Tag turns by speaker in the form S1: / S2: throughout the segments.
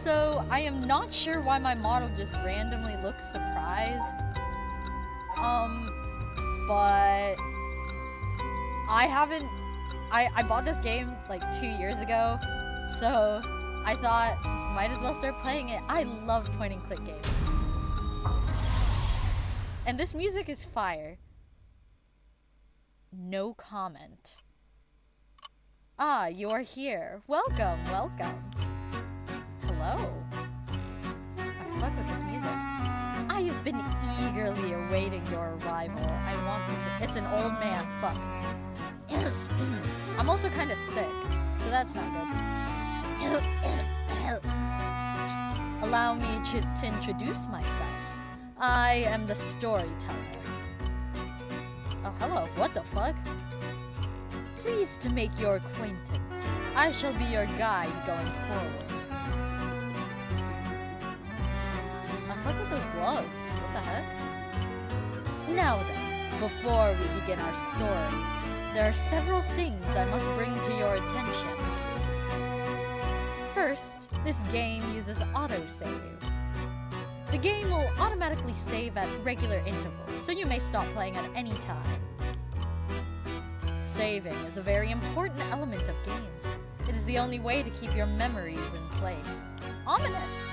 S1: Also, I am not sure why my model just randomly looks surprised. But I bought this game like 2 years ago, so I thought might as well start playing it. I love point and click games. And this music is fire. No comment. Ah, you're here. Welcome, welcome. Hello. I fuck with this music. I have been eagerly awaiting your arrival. I want to see. It's an old man. Fuck. I'm also kind of sick, so that's not good. Allow me to introduce myself. I am the storyteller. Oh, hello. What the fuck? Pleased to make your acquaintance. I shall be your guide going forward. I fuck with those gloves. What the heck? Now then, before we begin our story, there are several things I must bring to your attention. First, this game uses autosave. The game will automatically save at regular intervals, so you may stop playing at any time. Saving is a very important element of games. It is the only way to keep your memories in place. Ominous!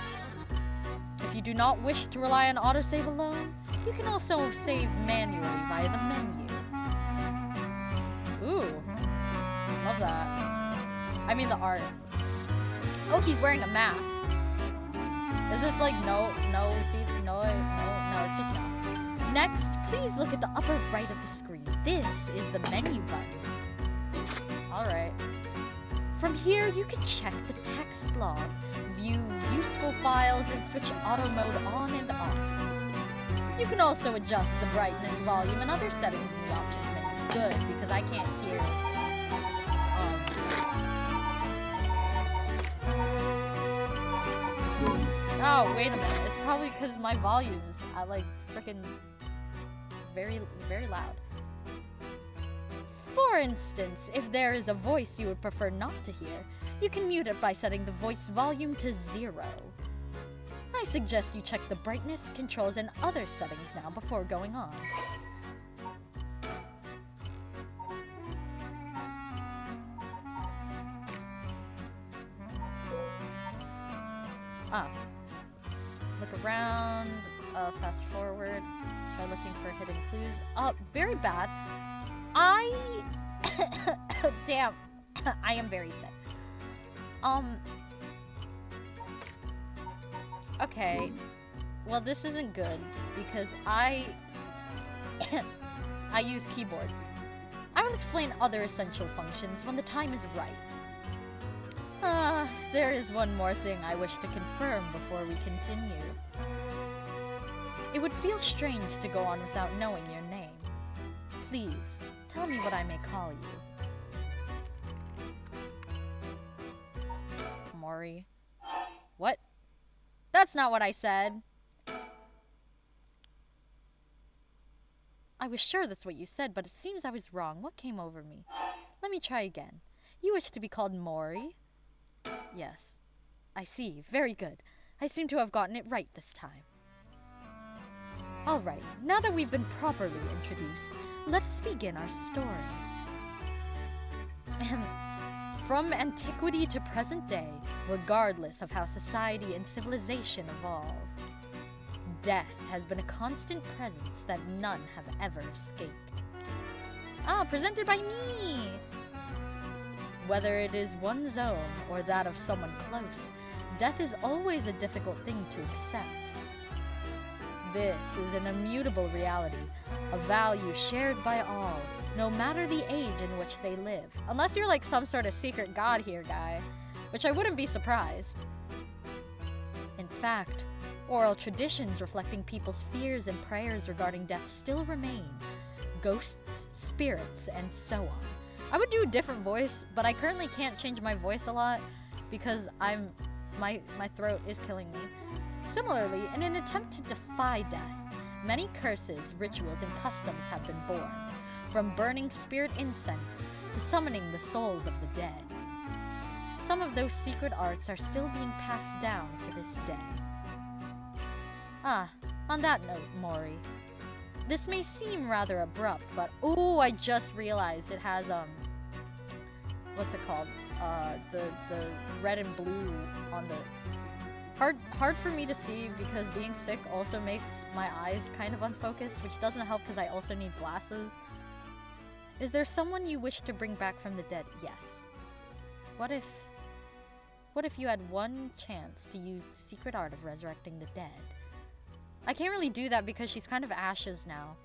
S1: If you do not wish to rely on autosave alone, you can also save manually via the menu. Ooh, love that. I mean the art. Oh, he's wearing a mask. Is this like no, it's just no. Next, please look at the upper right of the screen. This is the menu button. Alright. From here, you can check the text log, view useful files, and switch auto mode on and off. You can also adjust the brightness, volume, and other settings in the options menu. Good, because I can't hear. Oh, wait a minute. It's probably because my volume's at like freaking very, very loud. For instance, if there is a voice you would prefer not to hear, you can mute it by setting the voice volume to 0. I suggest you check the brightness, controls, and other settings now before going on. Look around, fast forward, try looking for hidden clues. Very bad. Damn, I am very sick. Okay, well this isn't good, because I use keyboard. I will explain other essential functions when the time is right. There is one more thing I wish to confirm before we continue. It would feel strange to go on without knowing your name. Please, tell me what I may call you. Mori. What? That's not what I said! I was sure that's what you said, but it seems I was wrong. What came over me? Let me try again. You wish to be called Mori? Yes. I see. Very good. I seem to have gotten it right this time. Alright, now that we've been properly introduced, let's begin our story. From antiquity to present day, regardless of how society and civilization evolve, death has been a constant presence that none have ever escaped. Presented by me! Whether it is one's own or that of someone close, death is always a difficult thing to accept. This is an immutable reality, a value shared by all, no matter the age in which they live. Unless you're like some sort of secret god here, guy, which I wouldn't be surprised. In fact, oral traditions reflecting people's fears and prayers regarding death still remain. Ghosts, spirits, and so on. I would do a different voice, but I currently can't change my voice a lot because my throat is killing me. Similarly, in an attempt to defy death, many curses, rituals, and customs have been born, from burning spirit incense to summoning the souls of the dead. some of those secret arts are still being passed down to this day. Ah, on that note, Mori. This may seem rather abrupt, but oh, I just realized it has, what's it called? The red and blue on the... Hard for me to see because being sick also makes my eyes kind of unfocused, which doesn't help because I also need glasses. Is there someone you wish to bring back from the dead? Yes. What if you had one chance to use the secret art of resurrecting the dead? I can't really do that because she's kind of ashes now.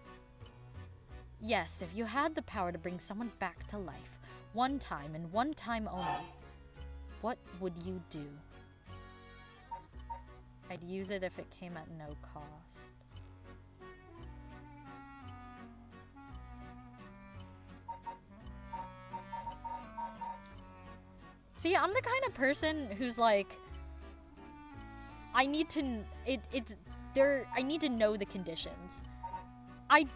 S1: Yes, if you had the power to bring someone back to life, one time and one time only, what would you do? I'd use it if it came at no cost. See, I'm the kind of person who's like, I need to know the conditions. I'd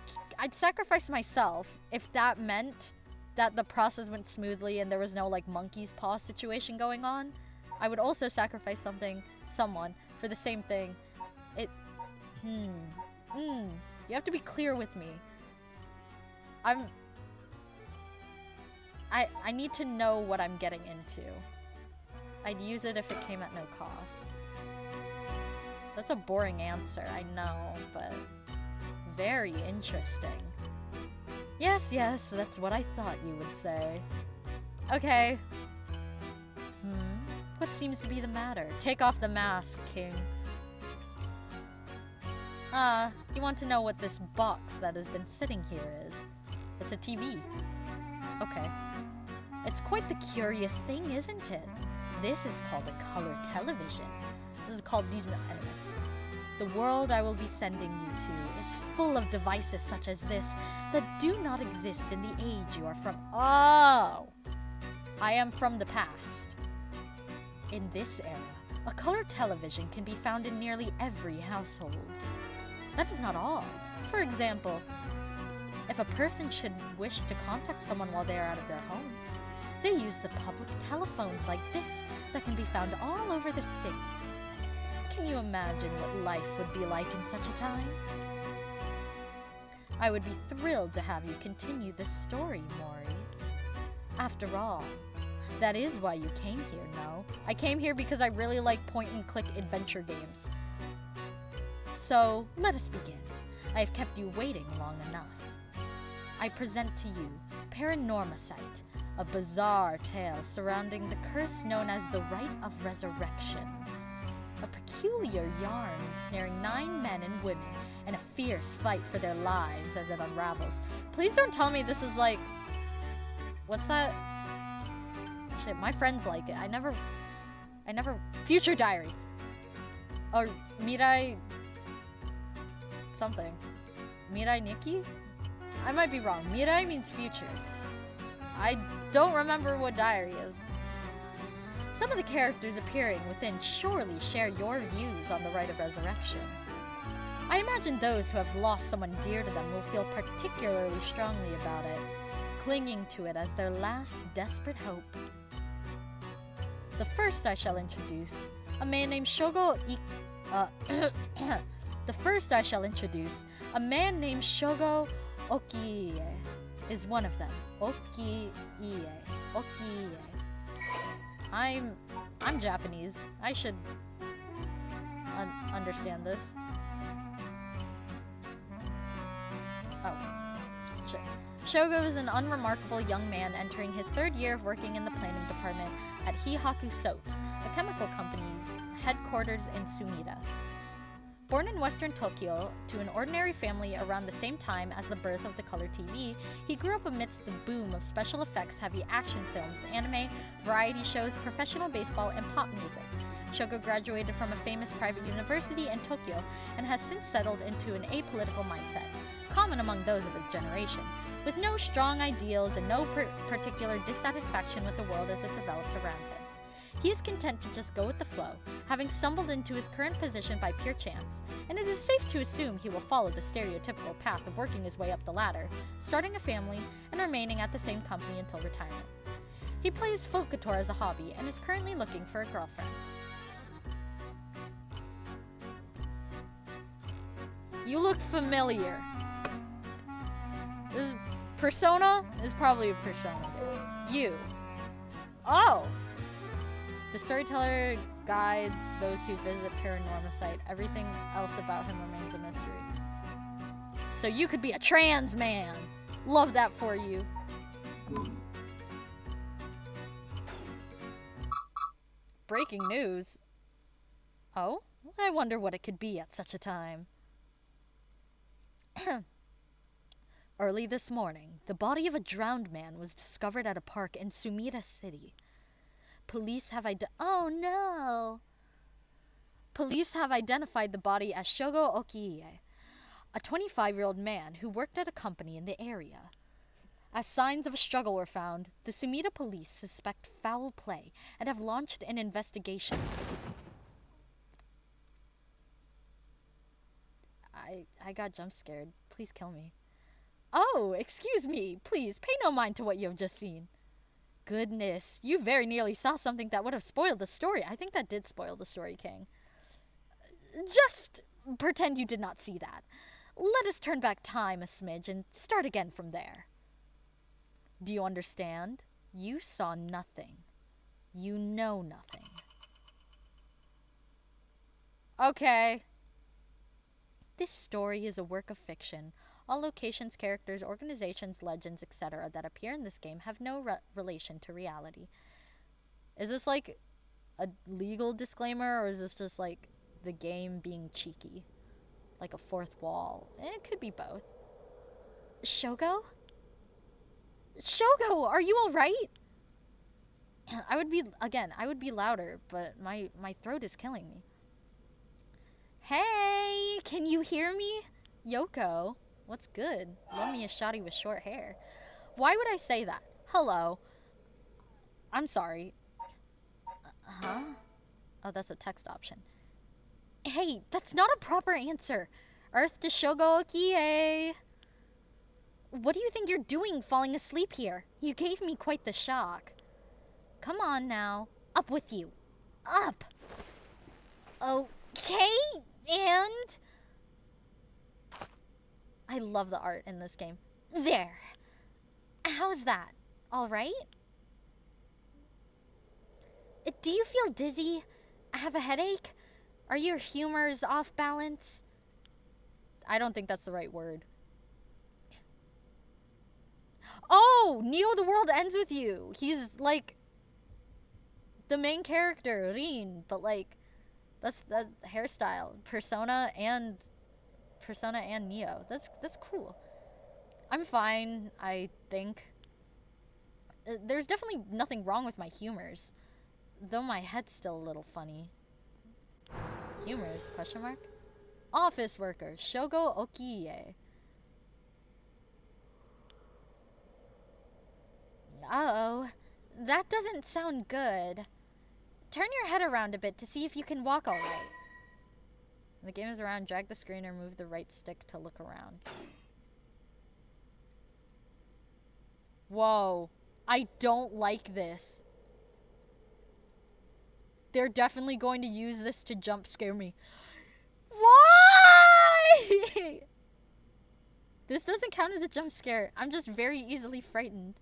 S1: sacrifice myself if that meant that the process went smoothly and there was no like monkey's paw situation going on. I would also sacrifice someone for the same thing. You have to be clear with me. I need to know what I'm getting into. I'd use it if it came at no cost. That's a boring answer, I know, but very interesting. Yes, that's what I thought you would say. Okay. What seems to be the matter? Take off the mask, King. You want to know what this box that has been sitting here is? It's a TV. Okay. It's quite the curious thing, isn't it? This is called a color television. This is called these enemies. The world I will be sending you to is full of devices such as this that do not exist in the age you are from. Oh! I am from the past. In this era, a color television can be found in nearly every household. That is not all. For example, if a person should wish to contact someone while they are out of their home, they use the public telephones like this that can be found all over the city. Can you imagine what life would be like in such a time? I would be thrilled to have you continue this story, Mori. After all, that is why you came here, no? I came here because I really like point-and-click adventure games. So, let us begin. I have kept you waiting long enough. I present to you PARANORMASIGHT, a bizarre tale surrounding the curse known as the Rite of Resurrection. A peculiar yarn ensnaring 9 men and women in a fierce fight for their lives as it unravels. Please don't tell me this is like... What's that? Shit, my friends like it. I never... Future Diary. Or Mirai... something. Mirai Nikki? I might be wrong. Mirai means future. I don't remember what diary is. Some of the characters appearing within surely share your views on the Rite of Resurrection. I imagine those who have lost someone dear to them will feel particularly strongly about it, clinging to it as their last desperate hope. The first I shall introduce, a man named Shogo Okiie is one of them. Okiie. I'm Japanese. I should understand this. Oh, shit. Shogo is an unremarkable young man entering his 3rd year of working in the planning department at Hihaku Soaps, a chemical company's headquarters in Sumida. Born in western Tokyo to an ordinary family around the same time as the birth of the color TV, he grew up amidst the boom of special effects-heavy action films, anime, variety shows, professional baseball, and pop music. Shogo graduated from a famous private university in Tokyo and has since settled into an apolitical mindset, common among those of his generation, with no strong ideals and no particular dissatisfaction with the world as it develops around him. He is content to just go with the flow, having stumbled into his current position by pure chance, and it is safe to assume he will follow the stereotypical path of working his way up the ladder, starting a family, and remaining at the same company until retirement. He plays folk guitar as a hobby and is currently looking for a girlfriend. You look familiar. This Persona is probably a Persona game. You. Oh! The storyteller guides those who visit PARANORMASIGHT. Everything else about him remains a mystery. So you could be a trans man. Love that for you. Breaking news. Oh? I wonder what it could be at such a time. Early this morning, the body of a drowned man was discovered at a park in Sumida City. Police have Oh no! Police have identified the body as Shogo Okiie, a 25-year-old man who worked at a company in the area. As signs of a struggle were found, the Sumida police suspect foul play and have launched an investigation. I got jump scared. Please kill me. Oh, excuse me. Please, pay no mind to what you have just seen. Goodness, you very nearly saw something that would have spoiled the story. I think that did spoil the story, King. Just pretend you did not see that. Let us turn back time a smidge and start again from there. Do you understand? You saw nothing. You know nothing. Okay. This story is a work of fiction. All locations, characters, organizations, legends, etc. that appear in this game have no relation to reality. Is this like a legal disclaimer, or is this just like the game being cheeky? Like a fourth wall? It could be both. Shogo? Shogo, are you alright? I would be louder, but my throat is killing me. Hey, can you hear me? Yoko, what's good? Love me a shawty with short hair. Why would I say that? Hello. I'm sorry. Huh? Oh, that's a text option. Hey, that's not a proper answer. Earth to Shogo Okiie. What do you think you're doing falling asleep here? You gave me quite the shock. Come on now. Up with you. Up. Okay, and... I love the art in this game. There. How's that? Alright? Do you feel dizzy? Have a headache? Are your humors off balance? I don't think that's the right word. Oh! Neo the World Ends With You! He's like the main character, Rin, but like that's the hairstyle. Persona and Neo. That's cool. I'm fine, I think. There's definitely nothing wrong with my humors. Though my head's still a little funny. Humors, question mark? Office worker, Shogo Okiie. Uh-oh. That doesn't sound good. Turn your head around a bit to see if you can walk alright. When the game is around, drag the screen or move the right stick to look around. Whoa. I don't like this. They're definitely going to use this to jump scare me. Why? This doesn't count as a jump scare. I'm just very easily frightened.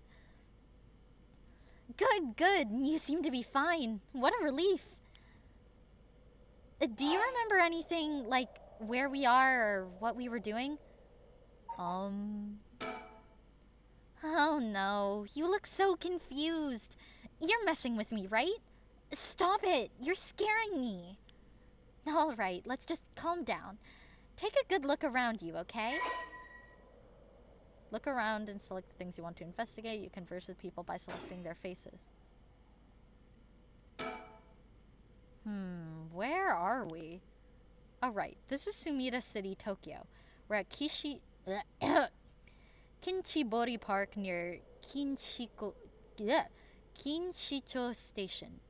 S1: Good. You seem to be fine. What a relief. Do you remember anything, like, where we are or what we were doing? Oh no, you look so confused. You're messing with me, right? Stop it, you're scaring me. Alright, let's just calm down. Take a good look around you, okay? Look around and select the things you want to investigate. You converse with people by selecting their faces. Where are we? Alright, this is Sumida City, Tokyo. We're at Kinchibori Park near Kinshicho Station.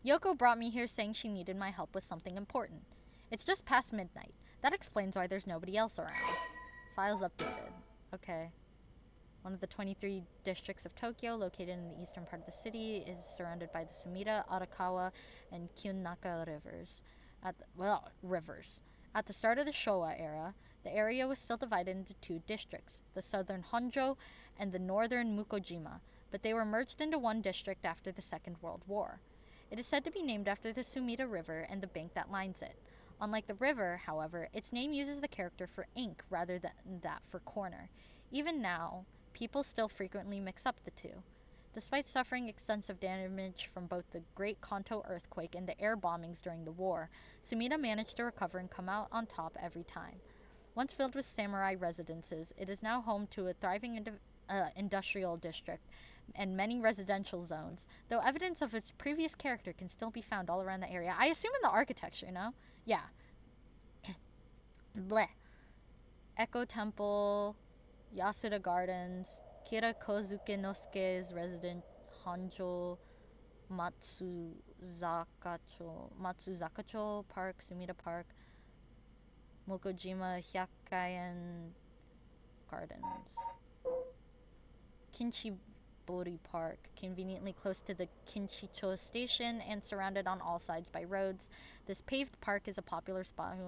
S1: Yoko brought me here saying she needed my help with something important. It's just past midnight. That explains why there's nobody else around. Files updated. Okay. One of the 23 districts of Tokyo, located in the eastern part of the city, is surrounded by the Sumida, Arakawa, and Kyunaka rivers. Rivers. At the start of the Showa era, the area was still divided into two districts, the southern Honjo and the northern Mukojima, but they were merged into one district after the Second World War. It is said to be named after the Sumida River and the bank that lines it. Unlike the river, however, its name uses the character for ink rather than that for corner. Even now, people still frequently mix up the two. Despite suffering extensive damage from both the Great Kanto earthquake and the air bombings during the war, Sumida managed to recover and come out on top every time. Once filled with samurai residences, it is now home to a thriving industrial district and many residential zones, though evidence of its previous character can still be found all around the area. I assume in the architecture, no? Yeah. Bleh. Echo Temple, Yasuda Gardens, Kira Kozuke Nosuke's resident Honjo, Matsuzakacho Park, Sumida Park, Mokojima Hyakayan Gardens. Kinchibori Park, conveniently close to the Kinchicho station and surrounded on all sides by roads. This paved park is a popular spot.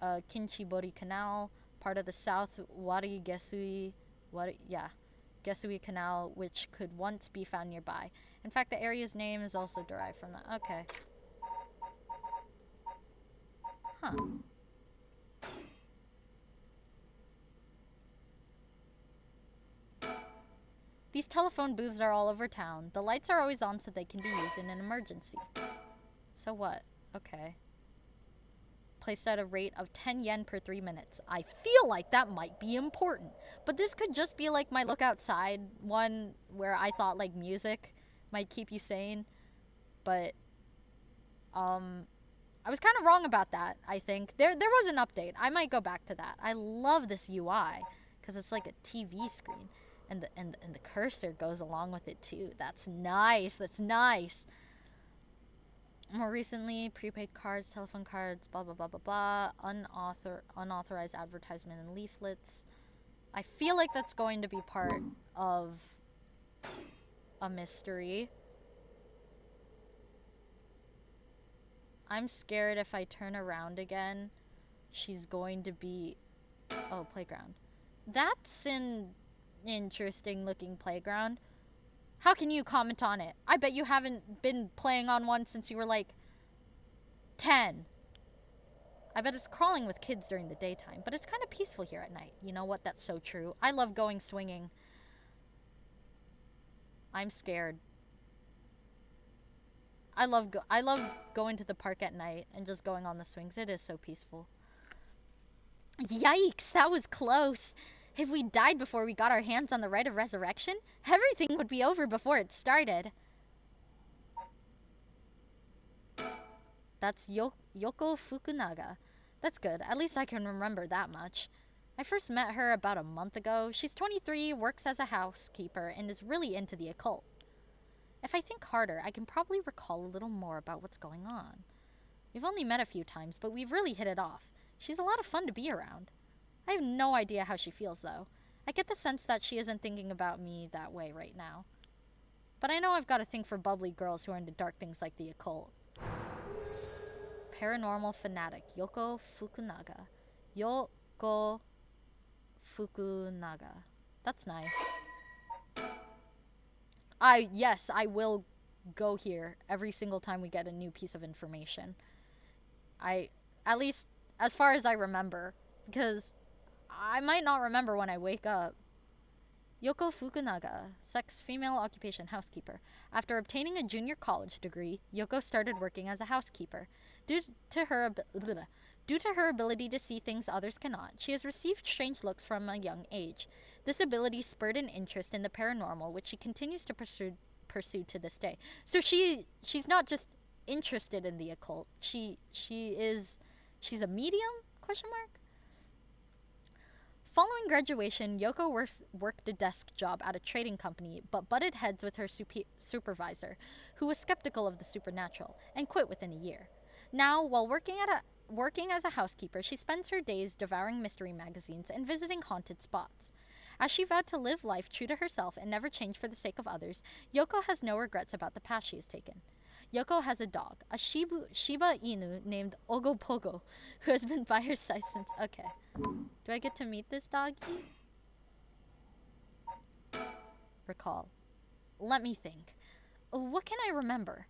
S1: Kinchibori Canal, part of the South Wari Gesui Canal, which could once be found nearby. In fact, the area's name is also derived from that. Okay. Huh. These telephone booths are all over town. The lights are always on so they can be used in an emergency. So what? Okay. Placed at a rate of 10 yen per 3 minutes. I feel like that might be important. But this could just be like my look outside one where I thought like music might keep you sane. But I was kind of wrong about that, I think. There was an update. I might go back to that. I love this UI because it's like a TV screen. And the cursor goes along with it too. That's nice. That's nice. More recently, prepaid cards, telephone cards, blah, blah, blah, blah, blah. Unauthorized advertisement and leaflets. I feel like that's going to be part of a mystery. I'm scared if I turn around again, she's going to be... Oh, playground. That's an interesting looking playground. How can you comment on it? I bet you haven't been playing on one since you were like 10. I bet it's crawling with kids during the daytime, but it's kind of peaceful here at night. You know what? That's so true. I love going swinging. I'm scared. I love going to the park at night and just going on the swings. It is so peaceful. Yikes, that was close. If we died before we got our hands on the rite of resurrection, everything would be over before it started. That's Yoko Fukunaga. That's good. At least I can remember that much. I first met her about a month ago. She's 23, works as a housekeeper, and is really into the occult. If I think harder, I can probably recall a little more about what's going on. We've only met a few times, but we've really hit it off. She's a lot of fun to be around. I have no idea how she feels, though. I get the sense that she isn't thinking about me that way right now. But I know I've got a thing for bubbly girls who are into dark things like the occult. Paranormal fanatic, Yoko Fukunaga. Yoko Fukunaga. That's nice. Yes, I will go here every single time we get a new piece of information. At least as far as I remember, because I might not remember when I wake up. Yoko Fukunaga, sex, female, occupation, housekeeper. After obtaining a junior college degree, Yoko started working as a housekeeper. Due to her ability to see things others cannot, she has received strange looks from a young age. This ability spurred an interest in the paranormal, which she continues to pursue to this day. So she's not just interested in the occult. She's a medium? Question mark. Following graduation, Yoko worked a desk job at a trading company, but butted heads with her supervisor, who was skeptical of the supernatural, and quit within a year. Now, while working Working as a housekeeper, she spends her days devouring mystery magazines and visiting haunted spots. As she vowed to live life true to herself and never change for the sake of others, Yoko has no regrets about the path she has taken. Yoko has a dog, a Shiba Inu named Ogopogo, who has been by her side since... Okay. Do I get to meet this doggy? Recall. Let me think. What can I remember?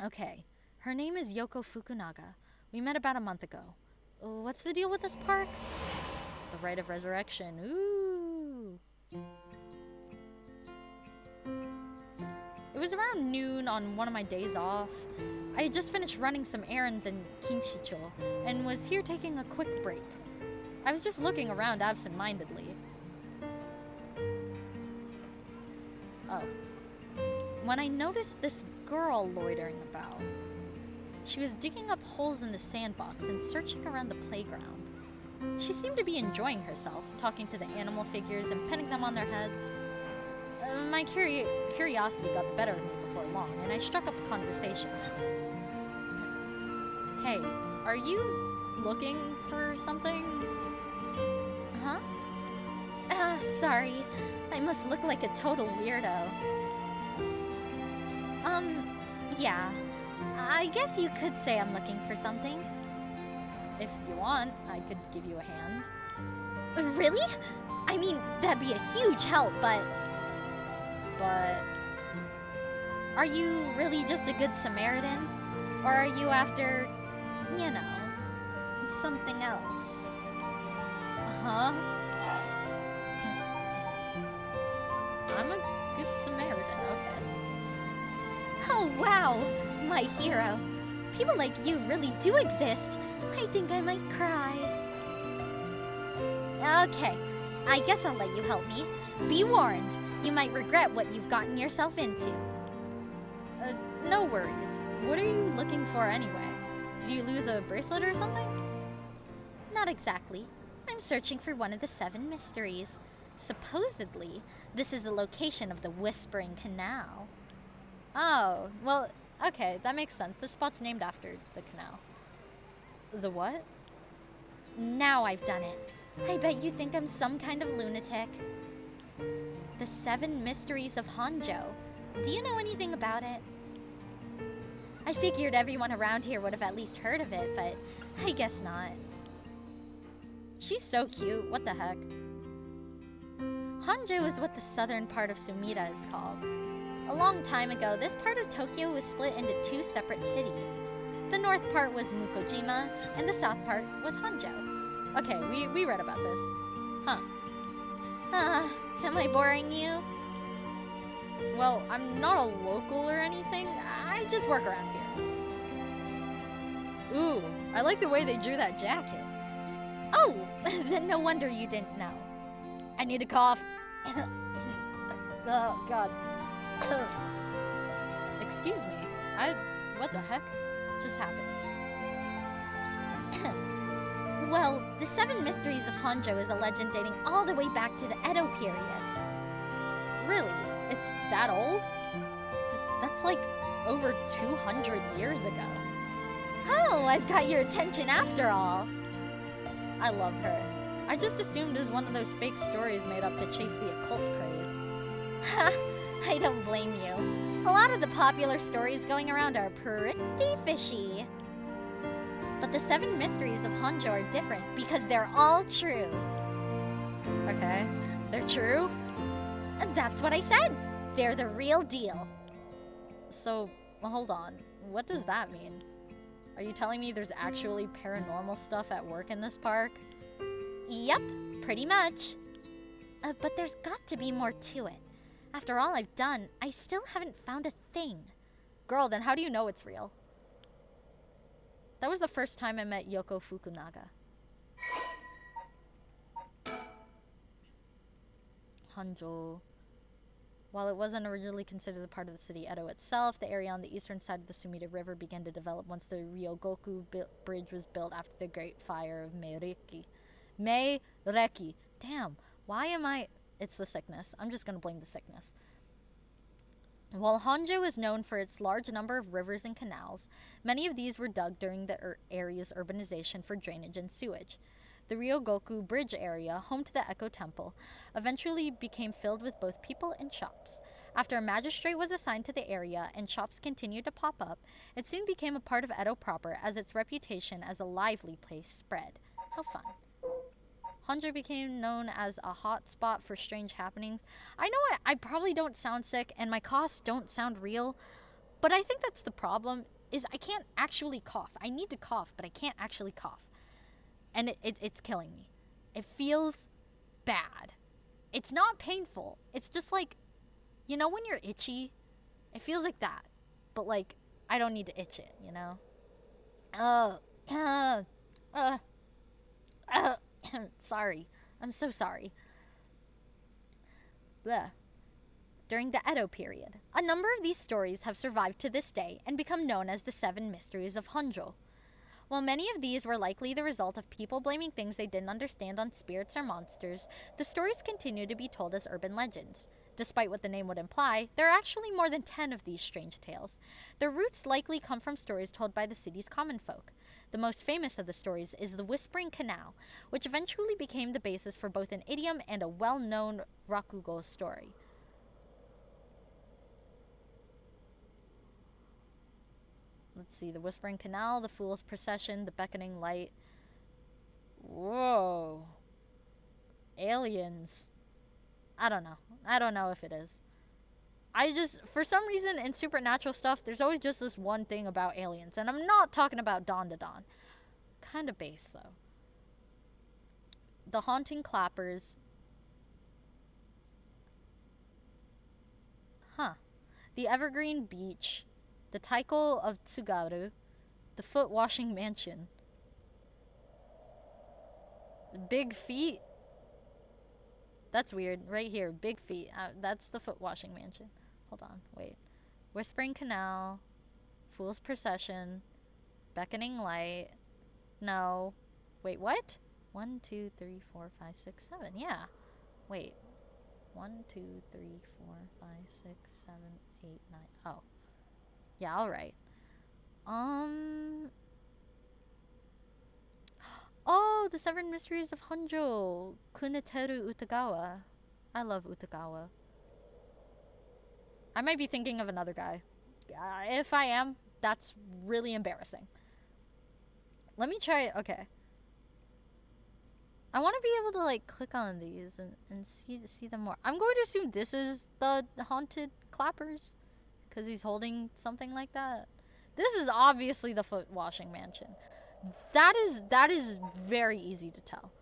S1: Okay. Her name is Yoko Fukunaga. We met about a month ago. What's the deal with this park? The Rite of Resurrection. Ooh. It was around noon on one of my days off. I had just finished running some errands in Kinshicho and was here taking a quick break. I was just looking around absent-mindedly. Oh. When I noticed this girl loitering about. She was digging up holes in the sandbox and searching around the playground. She seemed to be enjoying herself, talking to the animal figures and petting them on their heads. My curiosity got the better of me before long, and I struck up a conversation. Hey, are you looking for something? Huh? Sorry. I must look like a total weirdo. Yeah. I guess you could say I'm looking for something. If you want, I could give you a hand. Really? I mean, that'd be a huge help, but... Are you really just a good Samaritan? Or are you after, you know, something else? Huh? I'm a good Samaritan, okay. Oh, wow! My hero. People like you really do exist. I think I might cry. Okay, I guess I'll let you help me. Be warned, you might regret what you've gotten yourself into. No worries. What are you looking for anyway? Did you lose a bracelet or something? Not exactly. I'm searching for one of the 7 mysteries. Supposedly, this is the location of the Whispering Canal. Oh, well, okay, that makes sense. The spot's named after the canal. The what? Now I've done it. I bet you think I'm some kind of lunatic. The 7 Mysteries of Honjo. Do you know anything about it? I figured everyone around here would have at least heard of it, but I guess not. She's so cute. What the heck? Honjo is what the southern part of Sumida is called. A long time ago, this part of Tokyo was split into 2 separate cities. The north part was Mukojima, and the south part was Honjo. Okay, we read about this. Huh. Am I boring you? Well, I'm not a local or anything. I just work around here. Ooh, I like the way they drew that jacket. Oh, then no wonder you didn't know. I need to cough. Oh, God. Excuse me. What the heck just happened? Well, the 7 Mysteries of Honjo is a legend dating all the way back to the Edo period. Really? It's that old? That's like over 200 years ago. Oh, I've got your attention after all. I love her. I just assumed it was one of those fake stories made up to chase the occult craze. Ha! I don't blame you. A lot of the popular stories going around are pretty fishy. But the 7 Mysteries of Honjo are different because they're all true. Okay, they're true? That's what I said. They're the real deal. So, hold on. What does that mean? Are you telling me there's actually paranormal stuff at work in this park? Yep, pretty much. But there's got to be more to it. After all I've done, I still haven't found a thing. Girl, then how do you know it's real? That was the first time I met Yoko Fukunaga. Honjo. While it wasn't originally considered a part of the city Edo itself, the area on the eastern side of the Sumida River began to develop once the Ryogoku Bridge was built after the Great Fire of Meireki. Meireki. Damn, why am I... It's the sickness. I'm just gonna blame the sickness. While Honjo is known for its large number of rivers and canals, many of these were dug during the area's urbanization for drainage and sewage. The Ryogoku Bridge area, home to the Echo Temple, eventually became filled with both people and shops. After a magistrate was assigned to the area and shops continued to pop up, it soon became a part of Edo proper as its reputation as a lively place spread. How fun. Honjo became known as a hot spot for strange happenings. I know I probably don't sound sick and my coughs don't sound real, but I think that's the problem, is I can't actually cough. I need to cough, but I can't actually cough. And it's killing me. It feels bad. It's not painful. It's just like, you know when you're itchy? It feels like that. But like, I don't need to itch it, you know? Sorry. I'm so sorry. Bleh. During the Edo period, a number of these stories have survived to this day and become known as the 7 Mysteries of Honjo. While many of these were likely the result of people blaming things they didn't understand on spirits or monsters, the stories continue to be told as urban legends. Despite what the name would imply, there are actually more than 10 of these strange tales. Their roots likely come from stories told by the city's common folk. The most famous of the stories is the Whispering Canal, which eventually became the basis for both an idiom and a well-known rakugo story. Let's see, the Whispering Canal, the Fool's Procession, the Beckoning Light. Whoa. Aliens. I don't know. I don't know if it is. I just, for some reason, in supernatural stuff, there's always just this one thing about aliens. And I'm not talking about Dawn to Dawn. Kind of base, though. The Haunting Clappers. Huh. The Evergreen Beach. The Taiko of Tsugaru. The Foot Washing Mansion. The Big Feet. That's weird. Right here. Big Feet. That's the Foot Washing Mansion. Hold on. Wait. Whispering Canal. Fool's Procession. Beckoning Light. No. Wait, what? 1, 2, 3, 4, 5, 6, 7. Yeah. Wait. 1, 2, 3, 4, 5, 6, 7, 8, 9. Oh. Yeah, alright. Oh, the 7 Mysteries of Honjo. Kuneteru Utagawa. I love Utagawa. I might be thinking of another guy. If I am, that's really embarrassing. Let me try. Okay. I want to be able to like click on these and see them more. I'm going to assume this is the haunted clappers because he's holding something like that. This is obviously the Foot Washing Mansion. That is very easy to tell.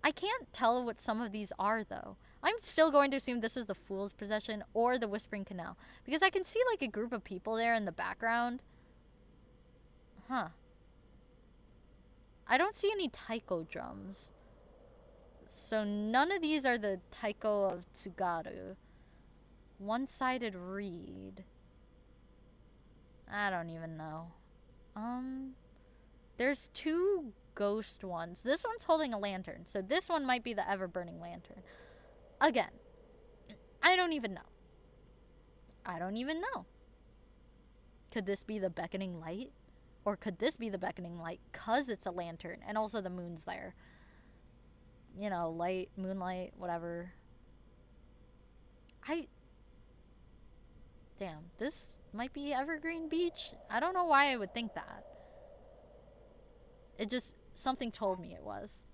S1: I can't tell what some of these are though. I'm still going to assume this is the Fool's Procession or the Whispering Canal because I can see like a group of people there in the background. Huh. I don't see any taiko drums. So none of these are the taiko of Tsugaru. One-sided reed. I don't even know. There's 2 ghost ones. This one's holding a lantern, so this one might be the ever-burning lantern. Again, I don't even know. I don't even know. Could this be the Beckoning Light? Or could this be the Beckoning Light because it's a lantern and also the moon's there? You know, light, moonlight, whatever. Damn, this might be Evergreen Beach. I don't know why I would think that. It just, something told me it was.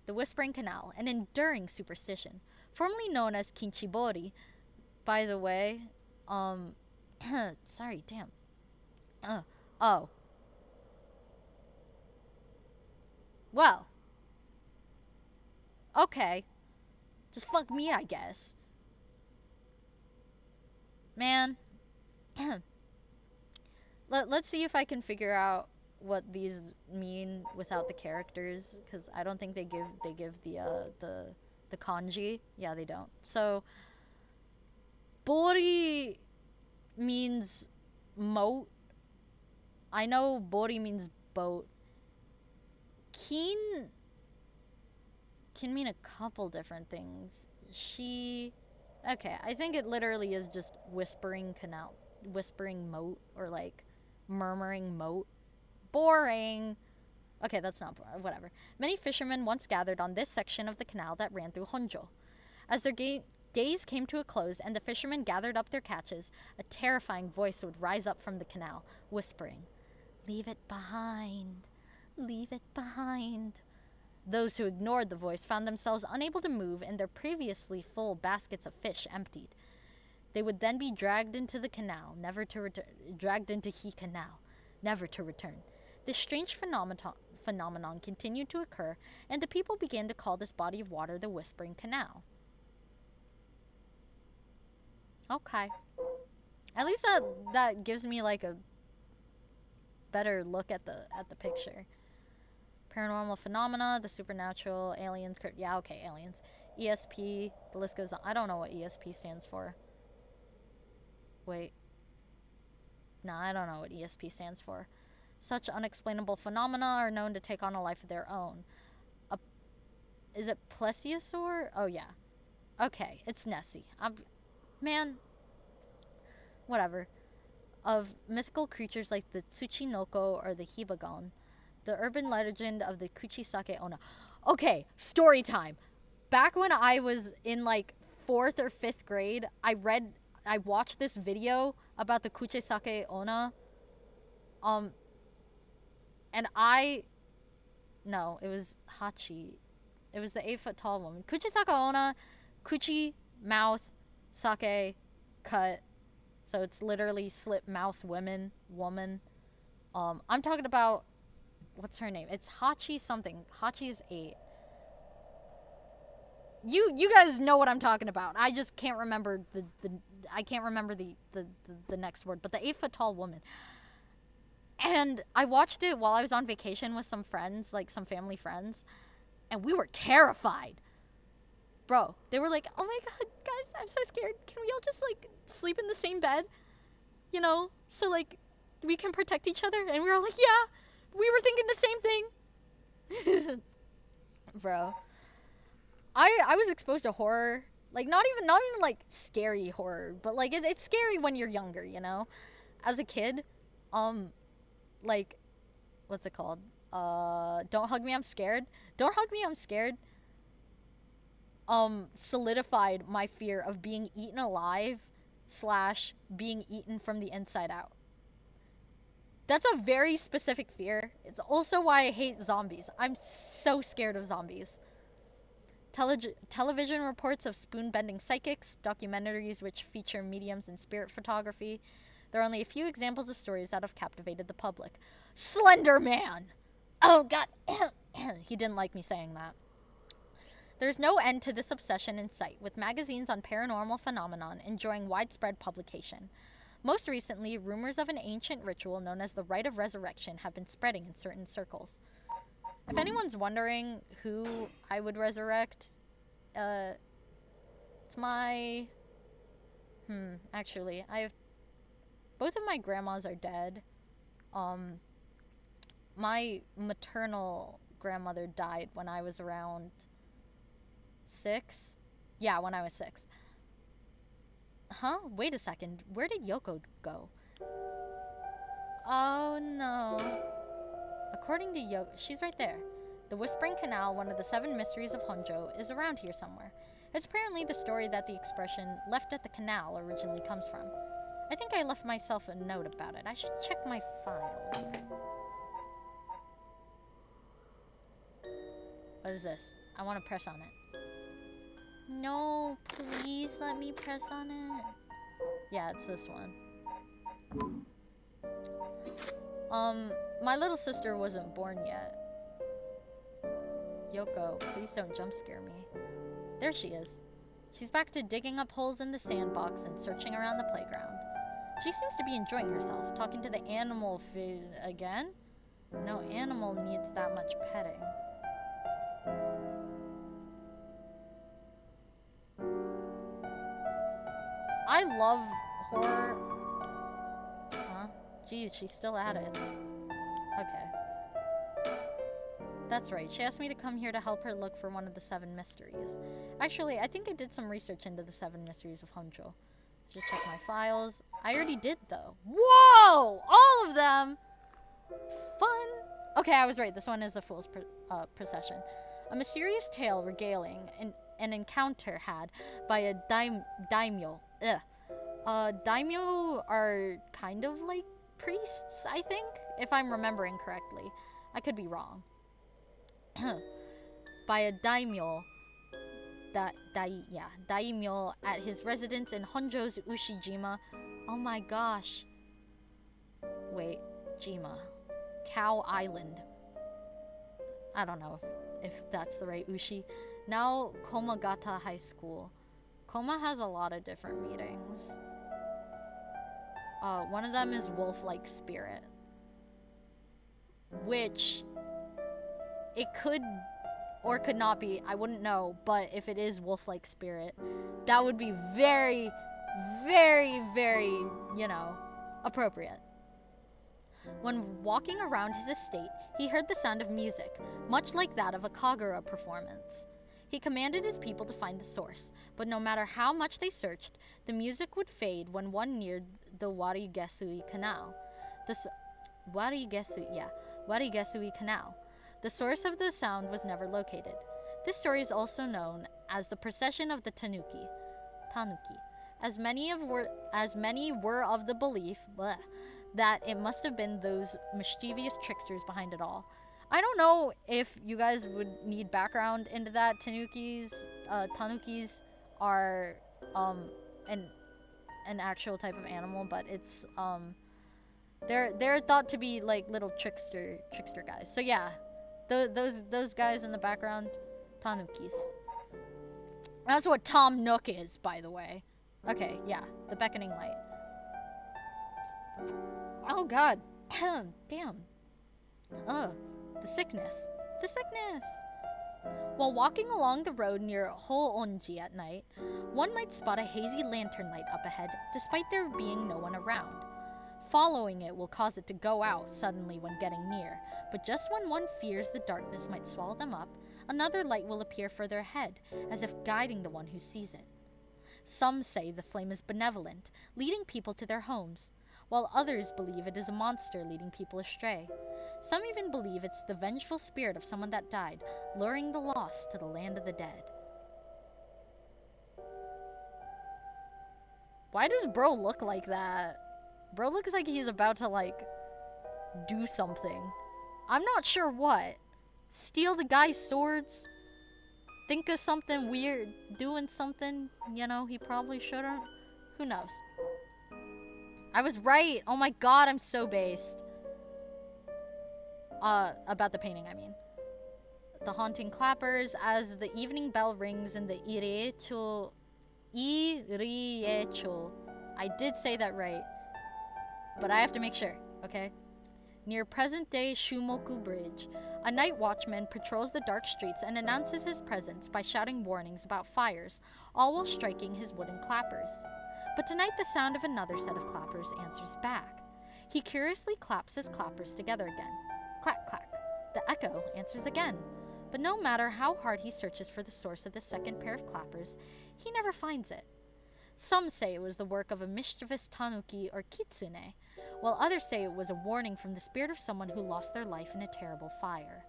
S1: The Whispering Canal, an enduring superstition. Formerly known as Kinchibori, by the way, sorry, damn. Oh. Well. Okay. Just fuck me, I guess. Man. Let's see if I can figure out what these mean without the characters, because I don't think they give the kanji. Yeah, they don't. So Bori means moat. I know Bori means boat. Kin can mean a couple different things. Okay, I think it literally is just whispering canal, whispering moat, or like murmuring moat. Boring. Okay, that's not whatever. Many fishermen once gathered on this section of the canal that ran through Honjo. As their days came to a close and the fishermen gathered up their catches, a terrifying voice would rise up from the canal, whispering, "Leave it behind. Leave it behind." Those who ignored the voice found themselves unable to move and their previously full baskets of fish emptied. They would then be dragged into the canal, never to return. Dragged into he canal, never to return. This strange phenomenon continued to occur, and the people began to call this body of water the Whispering Canal. Okay. At least that gives me like a better look at the picture. Paranormal phenomena, the supernatural, aliens. Yeah, okay, aliens. ESP, the list goes on. I don't know what ESP stands for. Wait. No, I don't know what ESP stands for. Such unexplainable phenomena are known to take on a life of their own. Is it plesiosaur? Oh, yeah. Okay, it's Nessie. Man. Whatever. Of mythical creatures like the Tsuchinoko or the Hibagon. The urban legend of the Kuchisake Onna. Okay, story time. Back when I was in like 4th or 5th grade, I watched this video about the Kuchisake Onna. And no, it was Hachi. It was the 8-foot tall woman. Kuchisake Onna, Kuchi, mouth, sake, cut. So it's literally slit mouth woman. I'm talking about, what's her name? It's Hachi something. Hachi's 8. You guys know what I'm talking about. I just can't remember the next word, but the 8-foot tall woman. And I watched it while I was on vacation with some friends, like some family friends, and we were terrified. Bro, they were like, "Oh my god, guys, I'm so scared. Can we all just like sleep in the same bed? You know, so like we can protect each other?" And we were like, "Yeah, we were thinking the same thing." Bro. I was exposed to horror, like not even like scary horror, but like it's scary when you're younger, you know? As a kid, like, what's it called? Don't Hug Me, I'm Scared. Don't Hug Me, I'm Scared solidified my fear of being eaten alive / being eaten from the inside out. That's a very specific fear. It's also why I hate zombies. I'm so scared of zombies. Television reports of spoon-bending psychics, documentaries which feature mediums and spirit photography. There are only a few examples of stories that have captivated the public. Slender Man! Oh, God. He didn't like me saying that. There's no end to this obsession in sight, with magazines on paranormal phenomenon enjoying widespread publication. Most recently, rumors of an ancient ritual known as the Rite of Resurrection have been spreading in certain circles. If anyone's wondering who I would resurrect, it's my... actually, both of my grandmas are dead. My maternal grandmother died when I was around 6. Yeah, when I was 6. Huh? Wait a second. Where did Yoko go? Oh, no. According to Yoko, she's right there. The Whispering Canal, one of the 7 mysteries of Honjo, is around here somewhere. It's apparently the story that the expression "left at the canal" originally comes from. I think I left myself a note about it. I should check my files. What is this? I want to press on it. No, please let me press on it. Yeah, it's this one. My little sister wasn't born yet. Yoko, please don't jump scare me. There she is. She's back to digging up holes in the sandbox and searching around the playground. She seems to be enjoying herself, talking to the animal again? No animal needs that much petting. I love horror. Huh? Geez, she's still at it. Okay. That's right. She asked me to come here to help her look for one of the 7 mysteries. Actually, I think I did some research into the 7 mysteries of Honjo. Just check my files. I already did, though. Whoa! All of them! Fun! Okay, I was right. This one is the Fool's Procession. A mysterious tale regaling an encounter had by a daimyo. Daimyo are kind of like priests, I think, if I'm remembering correctly. I could be wrong. By a daimyo, daimyo at his residence in Honjo's Ushijima. Oh my gosh. Wait, Jima. Cow Island. I don't know if that's the right Ushi. Now Komagata High School. Koma has a lot of different meanings. One of them is wolf-like spirit. Which it could or could not be, I wouldn't know, but if it is wolf-like spirit, that would be very, very, very, you know, appropriate. When walking around his estate, he heard the sound of music, much like that of a Kagura performance. He commanded his people to find the source, but no matter how much they searched, the music would fade when one neared the Warigesui Canal. Warigesui Canal. The source of the sound was never located. This story is also known as the Procession of the Tanuki, as many were of the belief that it must have been those mischievous tricksters behind it all. I don't know if you guys would need background into that. Tanukis are an actual type of animal, but it's they're thought to be like little trickster guys. So yeah, those guys in the background, Tanukis. That's what Tom Nook is, by the way. Okay, yeah, the beckoning light. Oh god. Damn. The sickness. While walking along the road near Hoonji at night, one might spot a hazy lantern light up ahead, despite there being no one around. Following it will cause it to go out suddenly when getting near, but just when one fears the darkness might swallow them up, another light will appear further ahead, as if guiding the one who sees it. Some say the flame is benevolent, leading people to their homes, while others believe it is a monster leading people astray. Some even believe it's the vengeful spirit of someone that died, luring the lost to the land of the dead. Why does bro look like that? Bro looks like he's about to, like, do something. I'm not sure what. Steal the guy's swords? Think of something weird, doing something, you know, he probably shouldn't. Who knows? I was right. Oh my god, I'm so based. About the painting, I mean. The haunting clappers as the evening bell rings in the Iriecho. I did say that right, but I have to make sure, okay? Near present-day Shumoku Bridge, a night watchman patrols the dark streets and announces his presence by shouting warnings about fires, all while striking his wooden clappers. But tonight the sound of another set of clappers answers back. He curiously claps his clappers together again. Clack, clack. The echo answers again. But no matter how hard he searches for the source of the second pair of clappers, he never finds it. Some say it was the work of a mischievous tanuki or kitsune, while others say it was a warning from the spirit of someone who lost their life in a terrible fire.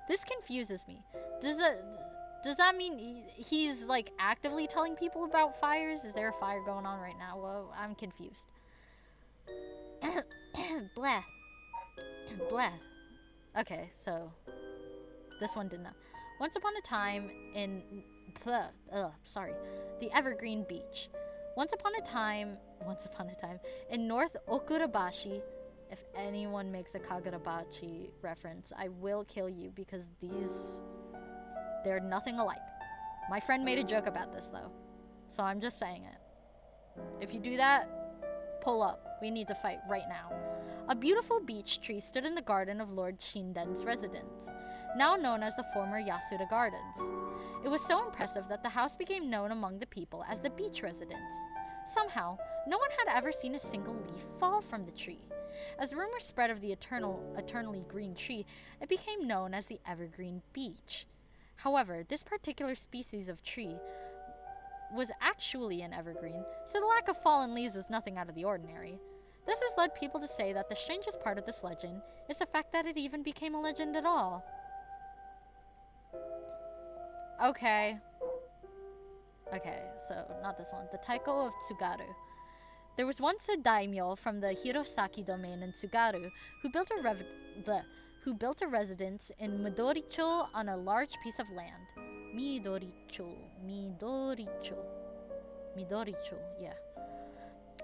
S1: This confuses me. Does that mean he's, like, actively telling people about fires? Is there a fire going on right now? Well, I'm confused. Bleh. Bleh. Okay, so this one didn't know. Once upon a time in the Evergreen Beach. Once upon a time in North Okurabashi. If anyone makes a Kagurabachi reference, I will kill you because they're nothing alike. My friend made a joke about this though, so I'm just saying it. If you do that, pull up. We need to fight right now. A beautiful beech tree stood in the garden of Lord Shinden's residence, now known as the former Yasuda Gardens. It was so impressive that the house became known among the people as the beech residence. Somehow, no one had ever seen a single leaf fall from the tree. As rumors spread of the eternally green tree, it became known as the Evergreen Beech. However, this particular species of tree was actually an evergreen, so the lack of fallen leaves was nothing out of the ordinary. This has led people to say that the strangest part of this legend is the fact that it even became a legend at all. Okay, so not this one. The Taiko of Tsugaru. There was once a daimyo from the Hirosaki domain in Tsugaru who built a residence in Midoricho on a large piece of land. Midoricho, yeah.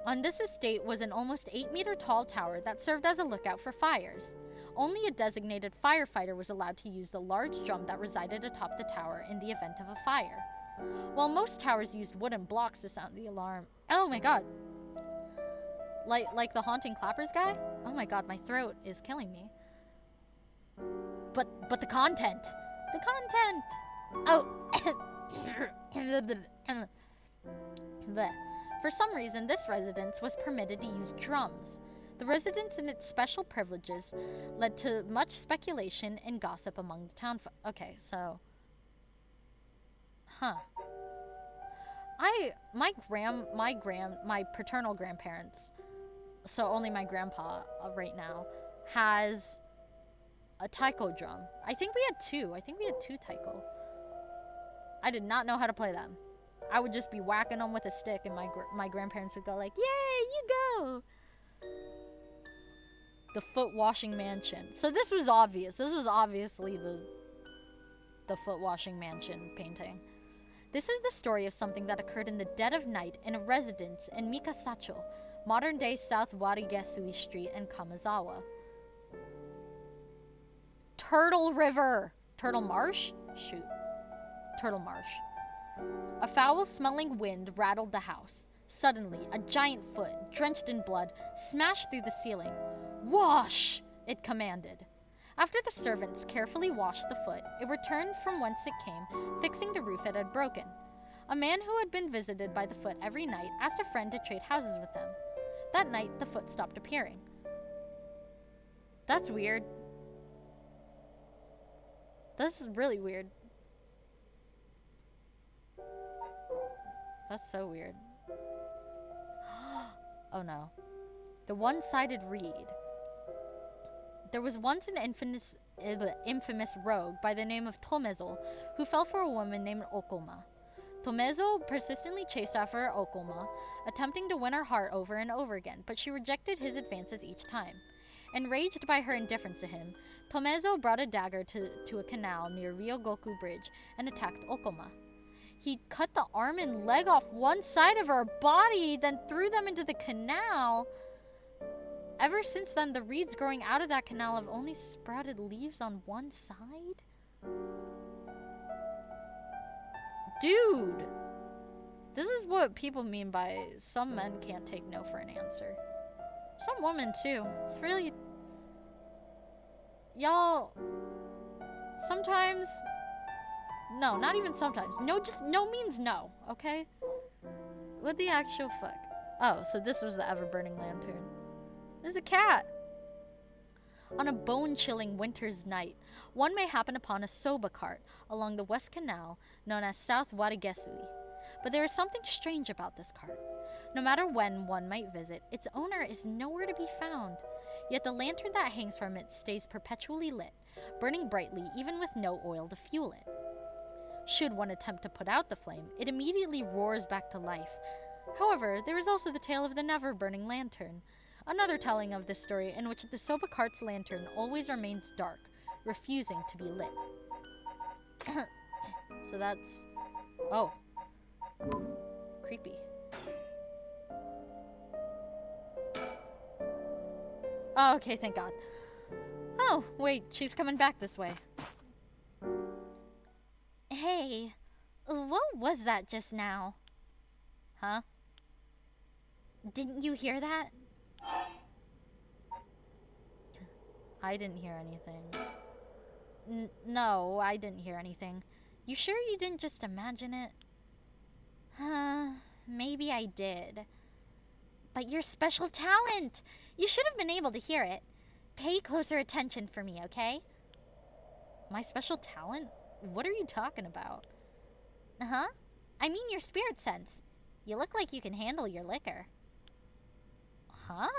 S1: On this estate was an almost 8-meter tall tower that served as a lookout for fires. Only a designated firefighter was allowed to use the large drum that resided atop the tower in the event of a fire. While most towers used wooden blocks to sound the alarm. Oh my god. Like the haunting clappers guy? Oh my god, my throat is killing me. But the content. The content. Oh. For some reason, this residence was permitted to use drums. The residence and its special privileges led to much speculation and gossip among the town. Okay, so, my paternal grandparents, so only my grandpa right now, has a taiko drum. I think we had two taiko. I did not know how to play them. I would just be whacking them with a stick, and my grandparents would go like, "Yay, you go!" The foot washing mansion. So this was obvious. This was obviously the foot washing mansion painting. This is the story of something that occurred in the dead of night in a residence in Mikasacho, modern-day South Warigesui Street in Kamizawa. Turtle River. Turtle Marsh? Shoot. Turtle Marsh. A foul-smelling wind rattled the house. Suddenly, a giant foot, drenched in blood, smashed through the ceiling. "Wash!" it commanded. After the servants carefully washed the foot, it returned from whence it came, fixing the roof it had broken. A man who had been visited by the foot every night asked a friend to trade houses with him. That night, the foot stopped appearing. That's weird. This is really weird. That's so weird. Oh no. The one-sided reed. There was once an infamous rogue by the name of Tomezo who fell for a woman named Okoma. Tomezo persistently chased after Okoma, attempting to win her heart over and over again, but she rejected his advances each time. Enraged by her indifference to him, Tomezo brought a dagger to a canal near Ryogoku Bridge and attacked Okoma. He cut the arm and leg off one side of her body, then threw them into the canal. Ever since then, the reeds growing out of that canal have only sprouted leaves on one side? Dude! This is what people mean by some men can't take no for an answer. Some women, too. It's really... Y'all... Sometimes... No, not even sometimes. No, just no means no, okay? What the actual fuck? Oh, so this was the ever-burning lantern. There's a cat! On a bone-chilling winter's night, one may happen upon a soba cart along the West Canal known as South Warigesui. But there is something strange about this cart. No matter when one might visit, its owner is nowhere to be found. Yet the lantern that hangs from it stays perpetually lit, burning brightly even with no oil to fuel it. Should one attempt to put out the flame, it immediately roars back to life. However, there is also the tale of the never-burning lantern, another telling of this story in which the soba cart's lantern always remains dark, refusing to be lit. So that's... Oh. Creepy. Oh, okay, thank God. Oh, wait, she's coming back this way. Hey, what was that just now? Huh? Didn't you hear that? I didn't hear anything. No, I didn't hear anything. You sure you didn't just imagine it? Maybe I did. But your special talent! You should have been able to hear it. Pay closer attention for me, okay? My special talent? What are you talking about? Uh-huh. I mean your spirit sense. You look like you can handle your liquor. Huh?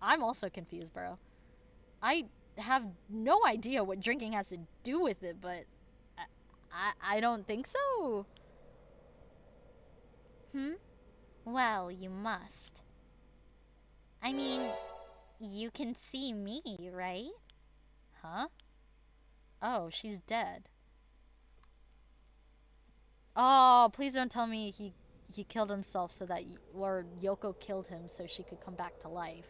S1: I'm also confused, bro. I have no idea what drinking has to do with it, but I don't think so. Well, you must. I mean, you can see me, right? Huh? Oh, she's dead. Oh, please don't tell me he killed himself so that, or Yoko killed him so she could come back to life.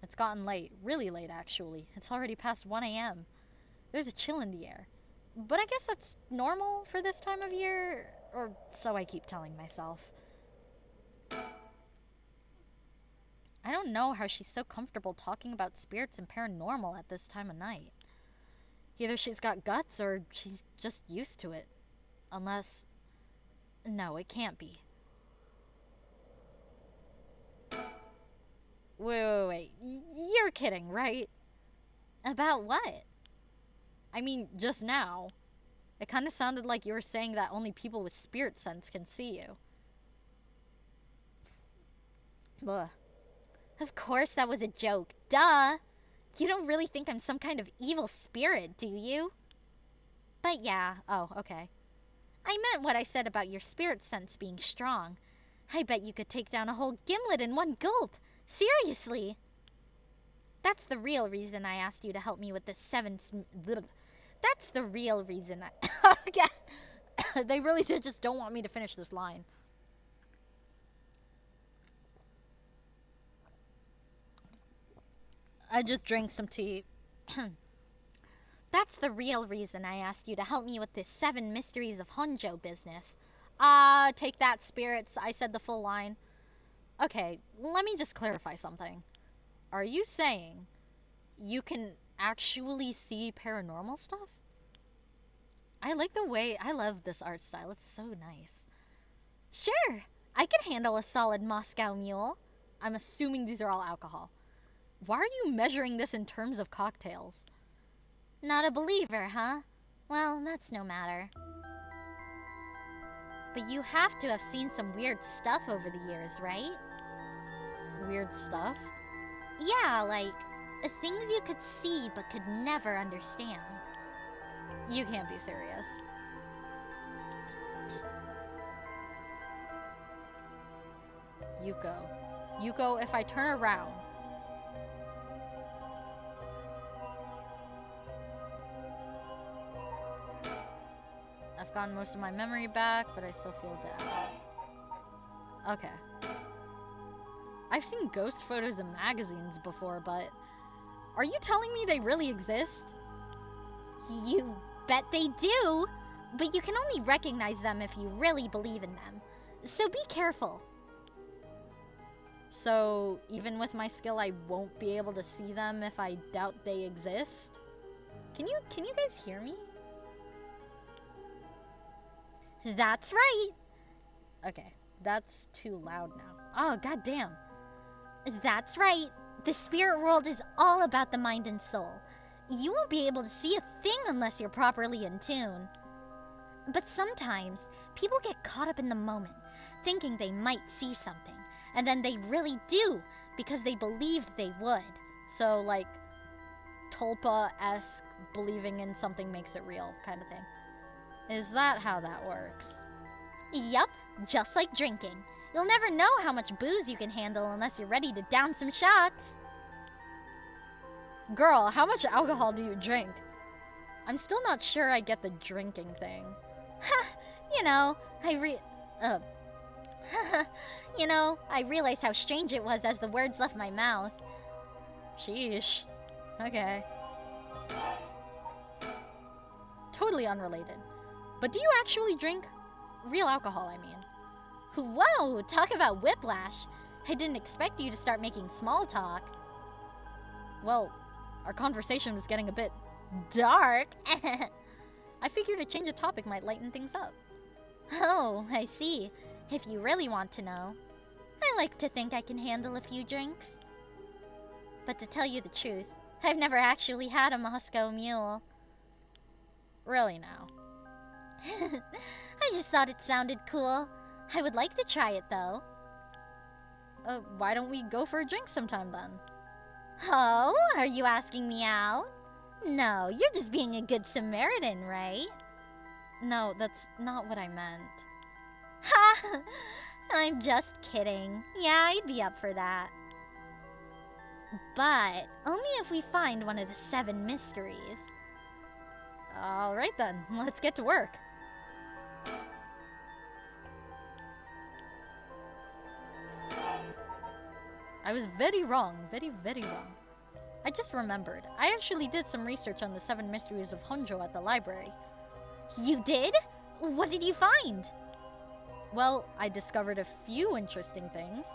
S1: It's gotten late. Really late, actually. It's already past 1 a.m. There's a chill in the air. But I guess that's normal for this time of year, or so I keep telling myself. I don't know how she's so comfortable talking about spirits and paranormal at this time of night. Either she's got guts or she's just used to it. Unless... No, it can't be. Wait. You're kidding, right? About what? I mean, just now. It kind of sounded like you were saying that only people with spirit sense can see you. Ugh. Of course that was a joke. Duh! You don't really think I'm some kind of evil spirit, do you? But yeah. Oh, okay. I meant what I said about your spirit sense being strong. I bet you could take down a whole gimlet in one gulp. Seriously. That's the real reason I asked you to help me with the That's the real reason I... They really just don't want me to finish this line. I just drank some tea. That's the real reason I asked you to help me with this 7 mysteries of Honjo business. Take that, spirits. I said the full line. Okay, let me just clarify something. Are you saying you can actually see paranormal stuff? I like the way... I love this art style. It's so nice. Sure, I can handle a solid Moscow Mule. I'm assuming these are all alcohol. Why are you measuring this in terms of cocktails? Not a believer, huh? Well, that's no matter. But you have to have seen some weird stuff over the years, right? Weird stuff? Yeah, like, things you could see but could never understand. You can't be serious. Yuko, if I turn around... I've gotten most of my memory back, but I still feel bad. Okay. I've seen ghost photos in magazines before, but... Are you telling me they really exist? You bet they do! But you can only recognize them if you really believe in them. So be careful. So, even with my skill, I won't be able to see them if I doubt they exist? Can you guys hear me? That's right! Okay, that's too loud now. Oh, goddamn. That's right. The spirit world is all about the mind and soul. You won't be able to see a thing unless you're properly in tune. But sometimes, people get caught up in the moment, thinking they might see something, and then they really do, because they believed they would. So, like, Tulpa-esque believing in something makes it real kind of thing. Is that how that works? Yup, just like drinking. You'll never know how much booze you can handle unless you're ready to down some shots. Girl, how much alcohol do you drink? I'm still not sure I get the drinking thing. Ha! You know, I realized how strange it was as the words left my mouth. Sheesh. Okay. Totally unrelated. But do you actually drink? Real alcohol, I mean. Whoa, talk about whiplash. I didn't expect you to start making small talk. Well, our conversation was getting a bit Dark? I figured a change of topic might lighten things up. Oh, I see. If you really want to know. I like to think I can handle a few drinks. But to tell you the truth, I've never actually had a Moscow Mule. Really now? I just thought it sounded cool. I would like to try it though. Why don't we go for a drink sometime then? Oh, are you asking me out? No, you're just being a good Samaritan, right? No, that's not what I meant. Ha! I'm just kidding. Yeah, I'd be up for that. But only if we find one of the 7 mysteries. Alright then, let's get to work. I was very wrong, very wrong. I just remembered, I actually did some research on the 7 mysteries of Honjo at the library. You did? What did you find? Well, I discovered a few interesting things.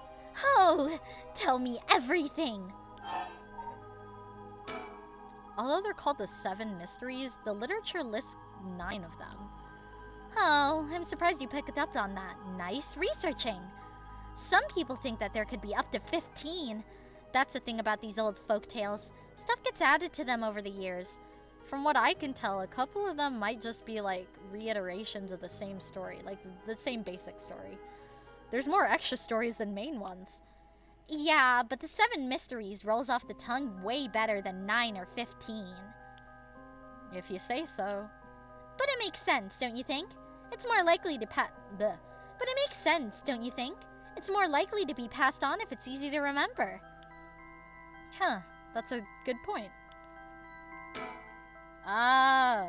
S1: Oh, tell me everything! Although they're called the 7 mysteries, the literature lists 9 of them. Oh, I'm surprised you picked up on that. Nice researching. Some people think that there could be up to 15. That's the thing about these old folk tales. Stuff gets added to them over the years. From what I can tell, a couple of them might just be like reiterations of the same story, like the same basic story. There's more extra stories than main ones. Yeah, but the 7 mysteries rolls off the tongue way better than 9 or 15. If you say so. But it makes sense, don't you think? It's more likely to But it makes sense, don't you think? It's more likely to be passed on if it's easy to remember. Huh, that's a good point. Ah.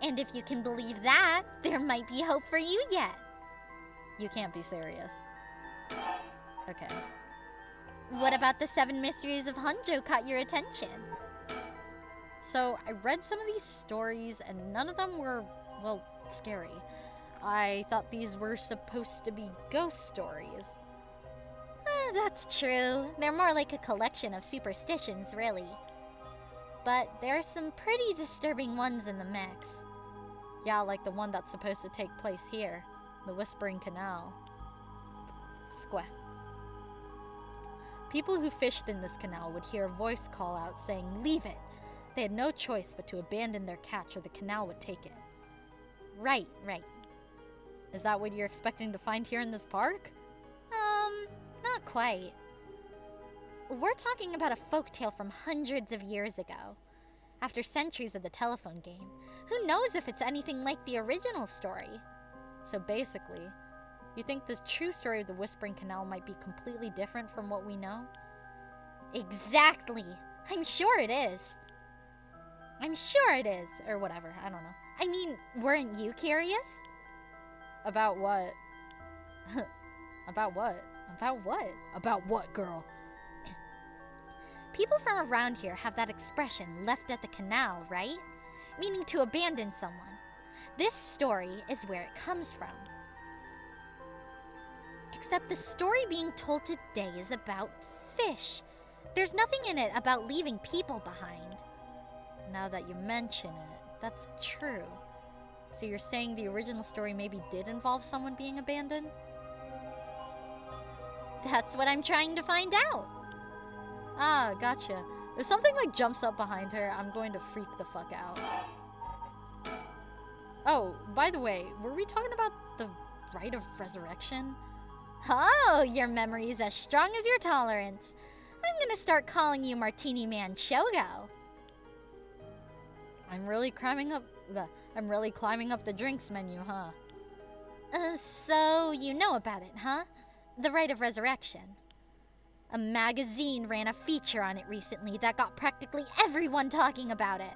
S1: And if you can believe that, there might be hope for you yet. You can't be serious. Okay. What about the 7 mysteries of Honjo caught your attention? So, I read some of these stories and none of them were, well, scary. I thought these were supposed to be ghost stories. That's true. They're more like a collection of superstitions, really. But there are some pretty disturbing ones in the mix. Yeah, like the one that's supposed to take place here. The Whispering Canal. Square. People who fished in this canal would hear a voice call out saying, "Leave it!" They had no choice but to abandon their catch or the canal would take it. Right. Is that what you're expecting to find here in this park? Not quite. We're talking about a folktale from hundreds of years ago. After centuries of the telephone game, who knows if it's anything like the original story? So basically, you think the true story of the Whispering Canal might be completely different from what we know? Exactly! I'm sure it is. Or whatever, I don't know. I mean, weren't you curious? About what? About what? About what? About what, girl? People from around here have that expression, left at the canal, right? Meaning to abandon someone. This story is where it comes from. Except the story being told today is about fish. There's nothing in it about leaving people behind. Now that you mention it, that's true. So you're saying the original story maybe did involve someone being abandoned? That's what I'm trying to find out. Ah, gotcha. If something like jumps up behind her, I'm going to freak the fuck out. Oh, by the way, were we talking about the rite of resurrection? Oh, your memory is as strong as your tolerance. I'm gonna start calling you Martini Man Shogo. I'm really climbing up the drinks menu, huh? So you know about it, huh? The rite of resurrection. A magazine ran a feature on it recently that got practically everyone talking about it.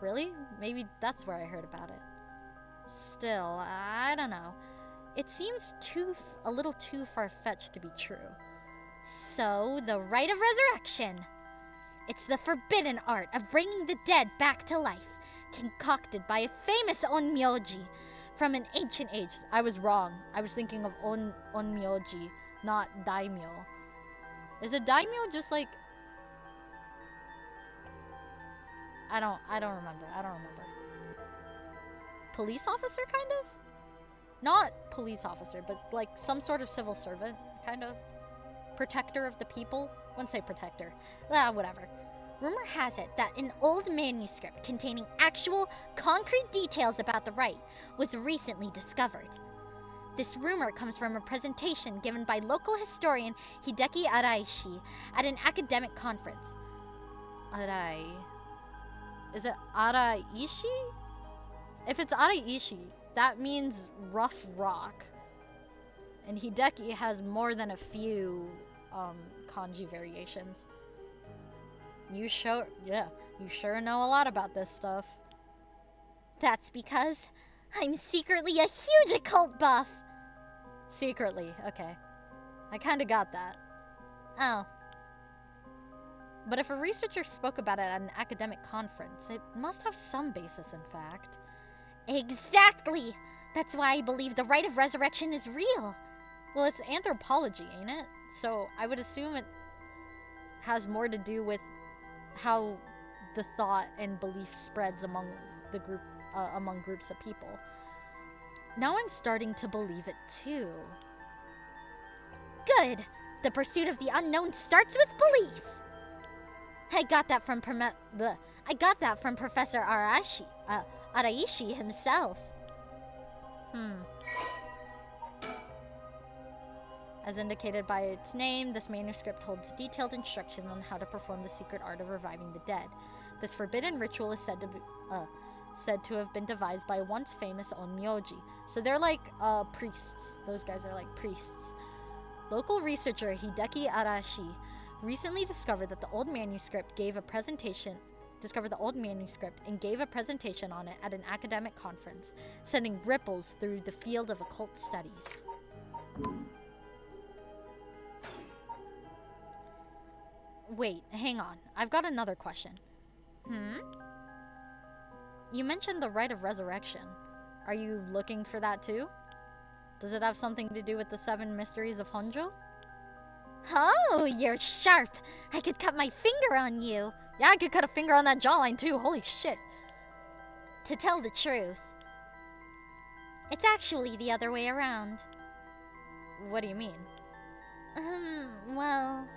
S1: Really? Maybe that's where I heard about it. Still, I don't know. It seems a little too far-fetched to be true. So, the rite of resurrection. It's the forbidden art of bringing the dead back to life, concocted by a famous onmyoji from an ancient age. I was wrong. I was thinking of onmyoji, not daimyo. Is a daimyo just like... I don't remember. Police officer, kind of? Not police officer, but like some sort of civil servant, kind of. Protector of the people? Wouldn't say protector. Whatever.
S2: Rumor has it that an old manuscript containing actual, concrete details about the rite was recently discovered. This rumor comes from a presentation given by local historian Hideki Araishi at an academic conference.
S1: Is it Araishi? If it's Araishi, that means rough rock. And Hideki has more than a few kanji variations. You sure know a lot about this stuff.
S2: That's because I'm secretly a huge occult buff.
S1: Secretly, okay. I kinda got that.
S2: Oh.
S1: But if a researcher spoke about it at an academic conference, it must have some basis in fact.
S2: Exactly! That's why I believe the rite of resurrection is real.
S1: Well, it's anthropology, ain't it? So I would assume it has more to do with how the thought and belief spreads among the group, among groups of people. Now I'm starting to believe it too.
S2: Good! The pursuit of the unknown starts with belief! I got that from Professor Araishi himself.
S1: As indicated by its name, this manuscript holds detailed instructions on how to perform the secret art of reviving the dead. This forbidden ritual is said to have been devised by a once famous onmyoji. So they're like priests. Those guys are like priests. Local researcher Hideki Arashi recently discovered the old manuscript and gave a presentation on it at an academic conference, sending ripples through the field of occult studies. Wait, hang on. I've got another question. You mentioned the rite of resurrection. Are you looking for that too? Does it have something to do with the 7 mysteries of Honjo?
S2: Oh, you're sharp! I could cut my finger on you!
S1: Yeah, I could cut a finger on that jawline too, holy shit.
S2: To tell the truth, it's actually the other way around.
S1: What do you mean?
S2: Well...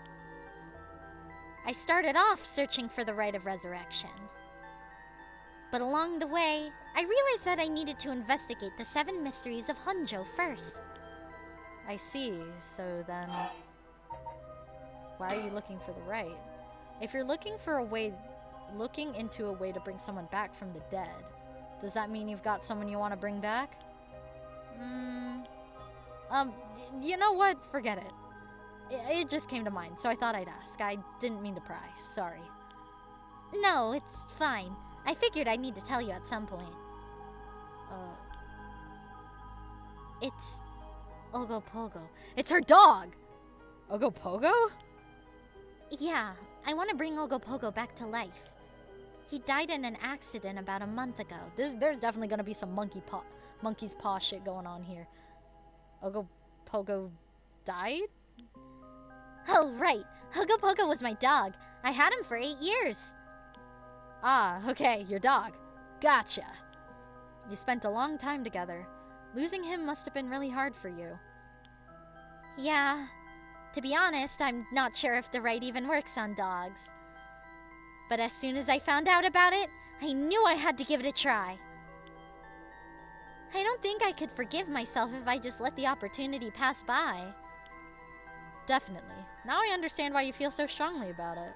S2: I started off searching for the rite of resurrection. But along the way, I realized that I needed to investigate the 7 mysteries of Honjo first.
S1: I see, so then... why are you looking for the rite? If you're looking into a way to bring someone back from the dead, does that mean you've got someone you want to bring back? You know what? Forget it. It just came to mind, so I thought I'd ask. I didn't mean to pry. Sorry.
S2: No, it's fine. I figured I'd need to tell you at some point. It's Ogopogo.
S1: It's her dog! Ogopogo?
S2: Yeah, I want to bring Ogopogo back to life. He died in an accident about a month ago.
S1: There's definitely gonna be some monkey's paw shit going on here. Ogopogo died?
S2: Oh, right. Ogopogo was my dog. I had him for 8 years.
S1: Ah, okay, your dog. Gotcha. You spent a long time together. Losing him must have been really hard for you.
S2: Yeah. To be honest, I'm not sure if the rite even works on dogs. But as soon as I found out about it, I knew I had to give it a try. I don't think I could forgive myself if I just let the opportunity pass by.
S1: Definitely. Now I understand why you feel so strongly about it.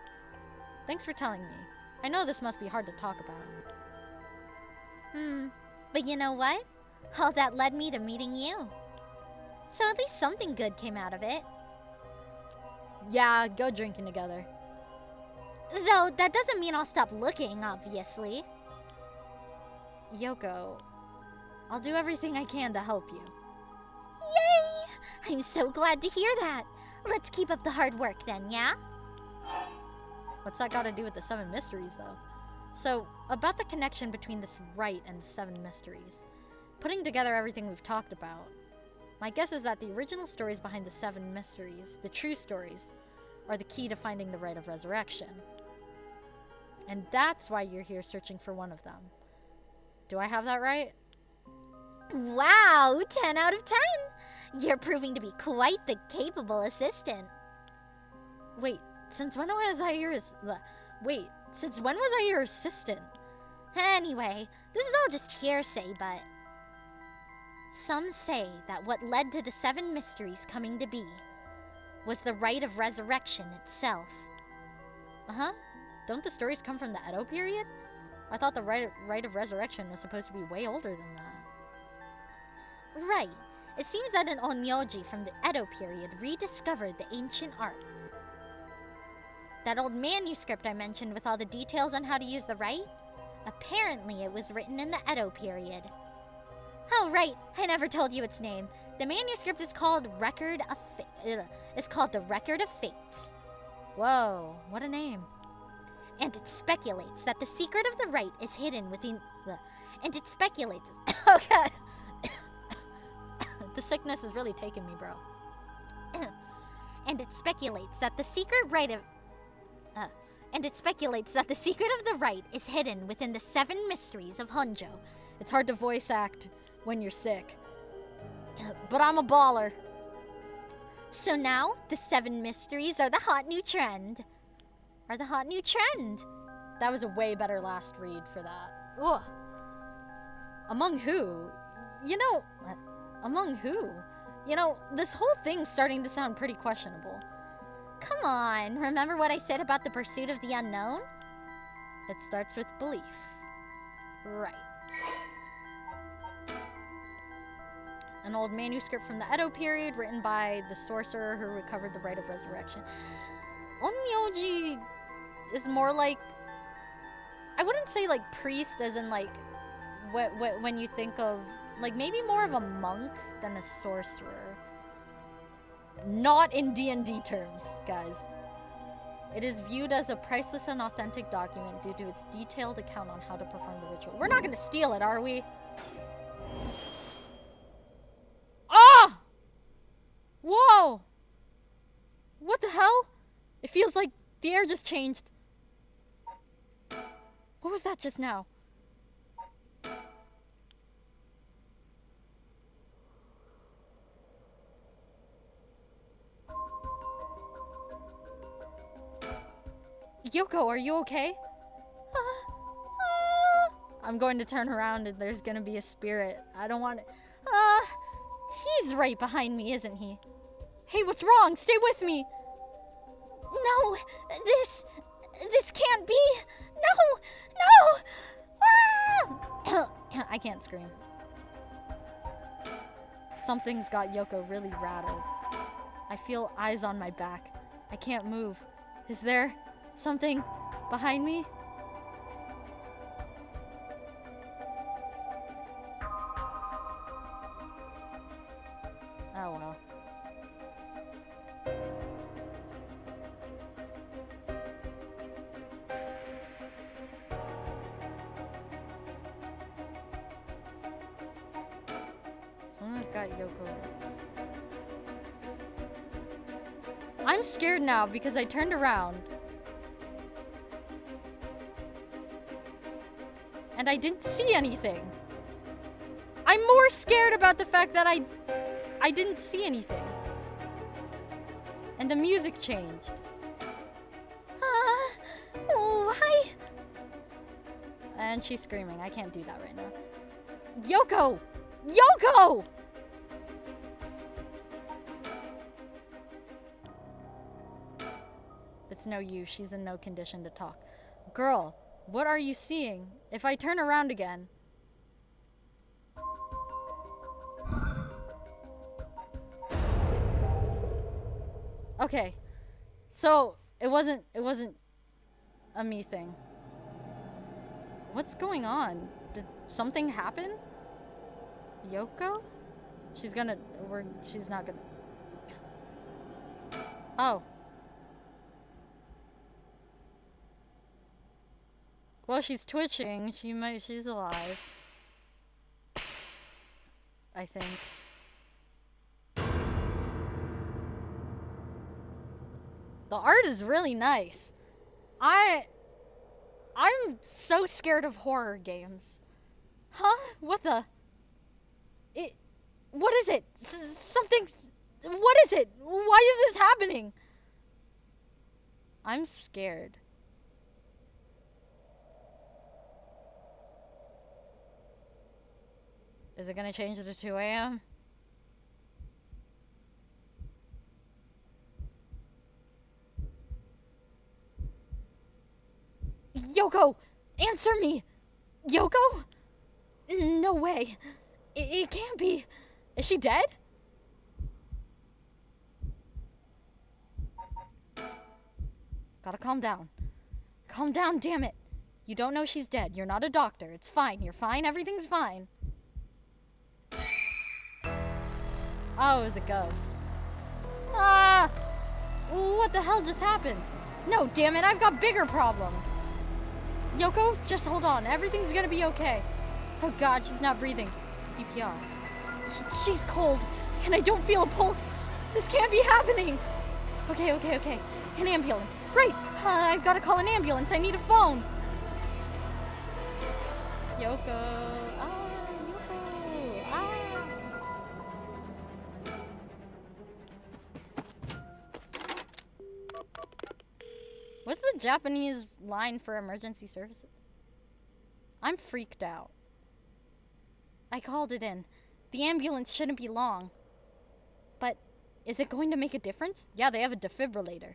S1: Thanks for telling me. I know this must be hard to talk about.
S2: But you know what? All that led me to meeting you. So at least something good came out of it.
S1: Yeah, go drinking together.
S2: Though, that doesn't mean I'll stop looking, obviously.
S1: Yoko, I'll do everything I can to help you.
S2: Yay! I'm so glad to hear that. Let's keep up the hard work then, yeah?
S1: What's that got to do with the 7 mysteries, though? So, about the connection between this rite and the 7 mysteries. Putting together everything we've talked about, my guess is that the original stories behind the 7 mysteries, the true stories, are the key to finding the rite of resurrection. And that's why you're here searching for one of them. Do I have that right?
S2: Wow, 10 out of 10! You're proving to be quite the capable assistant.
S1: Wait, since when was I your assistant?
S2: Anyway, this is all just hearsay, but some say that what led to the 7 mysteries coming to be was the rite of resurrection itself.
S1: Uh-huh. Don't the stories come from the Edo period? I thought the rite of resurrection was supposed to be way older than that.
S2: Right. It seems that an onmyoji from the Edo period rediscovered the ancient art. That old manuscript I mentioned with all the details on how to use the rite? Apparently it was written in the Edo period. Oh right, I never told you its name. The manuscript is called the Record of Fates.
S1: Whoa, what a name.
S2: And it speculates that the secret of the rite is hidden within... Oh god.
S1: The sickness is really taking me, bro.
S2: And it speculates that the secret of the rite is hidden within the 7 mysteries of Honjo.
S1: It's hard to voice act when you're sick. But I'm a baller.
S2: So now, the 7 mysteries are the hot new trend.
S1: That was a way better last read for that. Ugh. Among who? Among who? This whole thing's starting to sound pretty questionable.
S2: Come on, remember what I said about the pursuit of the unknown?
S1: It starts with belief. Right. An old manuscript from the Edo period written by the sorcerer who recovered the rite of resurrection. Onmyoji is more like... I wouldn't say like priest as in like... when you think of... Like maybe more of a monk than a sorcerer. Not in D&D terms, guys. It is viewed as a priceless and authentic document due to its detailed account on how to perform the ritual. We're not gonna steal it, are we? Ah! Whoa! What the hell? It feels like the air just changed. What was that just now? Yoko, are you okay? I'm going to turn around and there's gonna be a spirit. I don't want it. He's right behind me, isn't he? Hey, what's wrong? Stay with me.
S2: No, this can't be. No.
S1: I can't scream. Something's got Yoko really rattled. I feel eyes on my back. I can't move. Is there something behind me? Oh well. Someone's got Yoko. I'm scared now because I turned around and I didn't see anything. I'm more scared about the fact that I didn't see anything. And the music changed.
S2: Why?
S1: And she's screaming. I can't do that right now. Yoko! Yoko! It's no use. She's in no condition to talk. Girl, what are you seeing? If I turn around again... Okay, so it wasn't a me thing. What's going on? Did something happen? Yoko? She's not gonna... Oh. Well, she's twitching. She's alive. I think. The art is really nice. I'm so scared of horror games. Huh? What the? What is it? What is it? Why is this happening? I'm scared. Is it gonna change to 2 a.m.? Yoko! Answer me! Yoko? No way. It can't be. Is she dead? Gotta calm down. Calm down, damn it. You don't know she's dead. You're not a doctor. It's fine. You're fine. Everything's fine. Oh, it was a ghost. Ah! What the hell just happened? No, damn it. I've got bigger problems. Yoko, just hold on. Everything's gonna be okay. Oh god, she's not breathing. CPR. She's cold, and I don't feel a pulse. This can't be happening. Okay. An ambulance. Right. I've got to call an ambulance. I need a phone. Yoko. Yoko. What's the Japanese line for emergency services? I'm freaked out. I called it in. The ambulance shouldn't be long. But is it going to make a difference? Yeah, they have a defibrillator.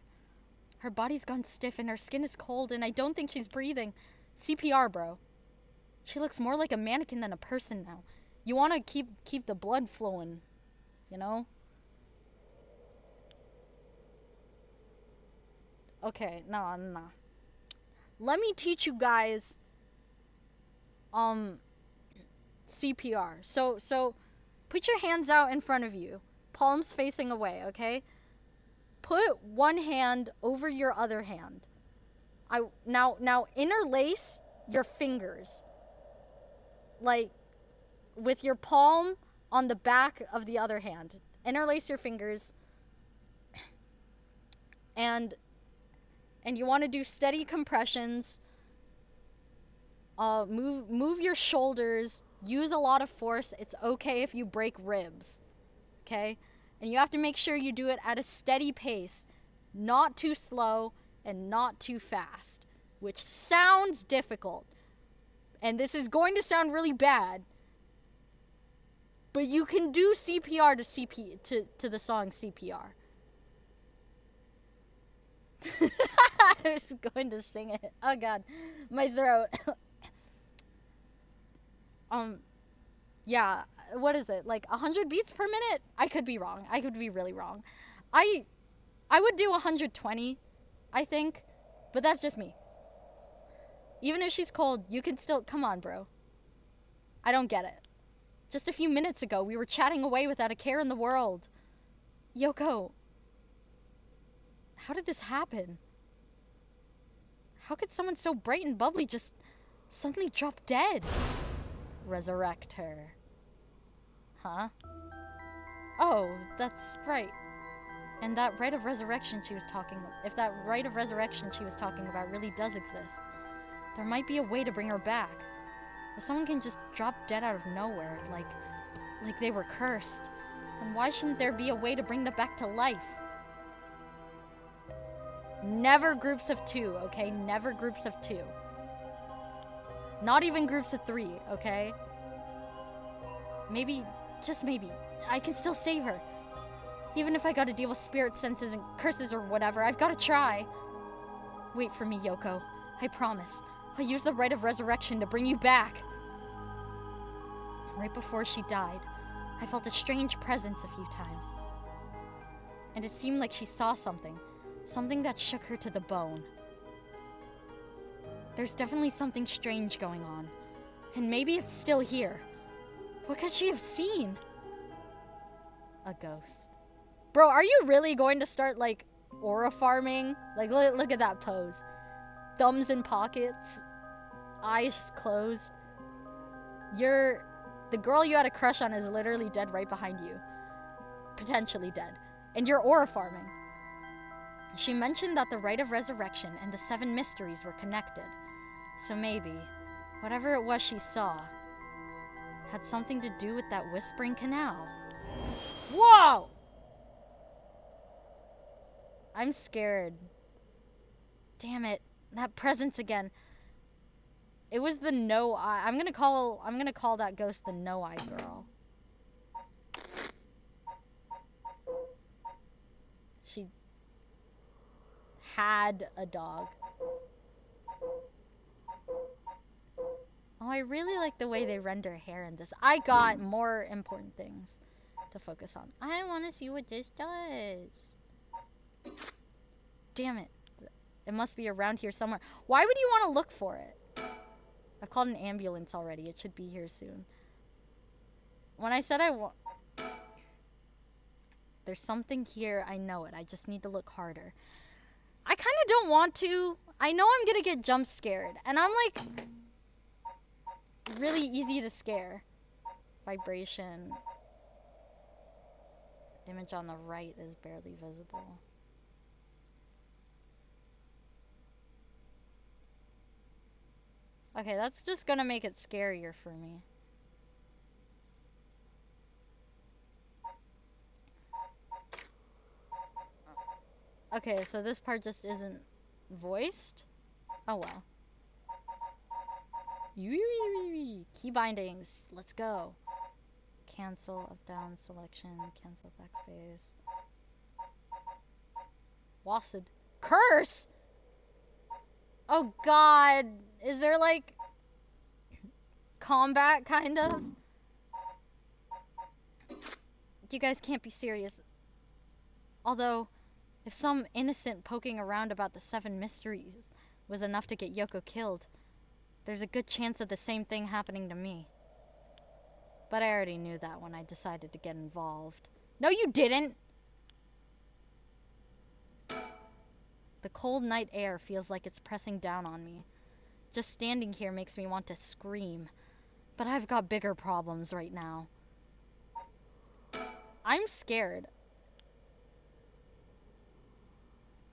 S1: Her body's gone stiff and her skin is cold and I don't think she's breathing. CPR, bro. She looks more like a mannequin than a person now. You want to keep the blood flowing, you know? Okay, no. Let me teach you guys CPR. So put your hands out in front of you, palms facing away, okay? Put one hand over your other hand. Now interlace your fingers. Like with your palm on the back of the other hand. Interlace your fingers. And you want to do steady compressions. Move your shoulders. Use a lot of force. It's okay if you break ribs. Okay? And you have to make sure you do it at a steady pace. Not too slow and not too fast. Which sounds difficult. And this is going to sound really bad. But you can do CPR to the song CPR. I was going to sing it. Oh god. My throat. Yeah, what is it? Like 100 beats per minute? I could be wrong. I could be really wrong. I would do 120, I think. But that's just me. Even if she's cold, you can still... Come on, bro. I don't get it. Just a few minutes ago, we were chatting away without a care in the world. Yoko. How did this happen? How could someone so bright and bubbly just suddenly drop dead? Resurrect her. Huh? Oh, that's right. And that rite of resurrection she was talking about, if that rite of resurrection she was talking about really does exist, there might be a way to bring her back. If someone can just drop dead out of nowhere, like they were cursed, then why shouldn't there be a way to bring them back to life? Never groups of 2, okay? Never groups of 2. Not even groups of 3, okay? Maybe, just maybe, I can still save her. Even if I gotta deal with spirit senses and curses or whatever, I've gotta try. Wait for me, Yoko. I promise. I'll use the rite of resurrection to bring you back. Right before she died, I felt a strange presence a few times. And it seemed like she saw something. Something that shook her to the bone. There's definitely something strange going on. And maybe it's still here. What could she have seen? A ghost. Bro, are you really going to start, like, aura farming? Like, look at that pose. Thumbs in pockets. Eyes closed. The girl you had a crush on is literally dead right behind you. Potentially dead. And you're aura farming. She mentioned that the rite of resurrection and the 7 mysteries were connected. So maybe, whatever it was she saw, had something to do with that whispering canal. Whoa! I'm scared. Damn it. That presence again. It was the no-eye. I'm gonna call that ghost the no-eye girl. She had a dog. Oh, I really like the way they render hair in this. I got more important things to focus on. I want to see what this does. Damn it. It must be around here somewhere. Why would you want to look for it? I've called an ambulance already. It should be here soon. When I said I want... There's something here. I know it. I just need to look harder. I kind of don't want to. I know I'm going to get jump scared. And I'm like... really easy to scare. Vibration. Image on the right is barely visible. Okay, that's just gonna make it scarier for me. Okay, so this part just isn't voiced? Oh well. Key bindings. Let's go. Cancel up down selection. Cancel backspace. Wasted. Curse! Oh god. Is there like combat kind of? You guys can't be serious. Although, if some innocent poking around about the 7 mysteries was enough to get Yoko killed, there's a good chance of the same thing happening to me. But I already knew that when I decided to get involved. No, you didn't! The cold night air feels like it's pressing down on me. Just standing here makes me want to scream. But I've got bigger problems right now. I'm scared.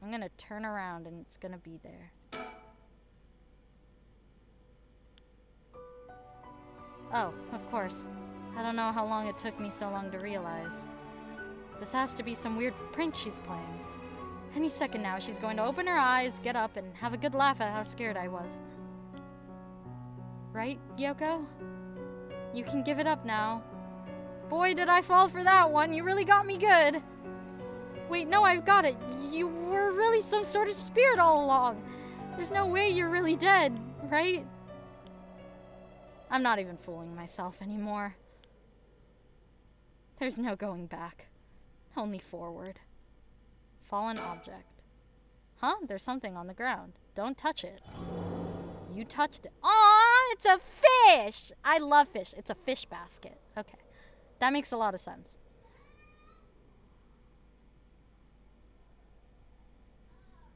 S1: I'm gonna turn around and it's gonna be there. Oh, of course. I don't know how long it took me so long to realize. This has to be some weird prank she's playing. Any second now, she's going to open her eyes, get up, and have a good laugh at how scared I was. Right, Yoko? You can give it up now. Boy, did I fall for that one. You really got me good. Wait, no, I've got it. You were really some sort of spirit all along. There's no way you're really dead, right? I'm not even fooling myself anymore. There's no going back. Only forward. Fallen object. Huh? There's something on the ground. Don't touch it. You touched it. Aw, it's a fish! I love fish. It's a fish basket. Okay. That makes a lot of sense.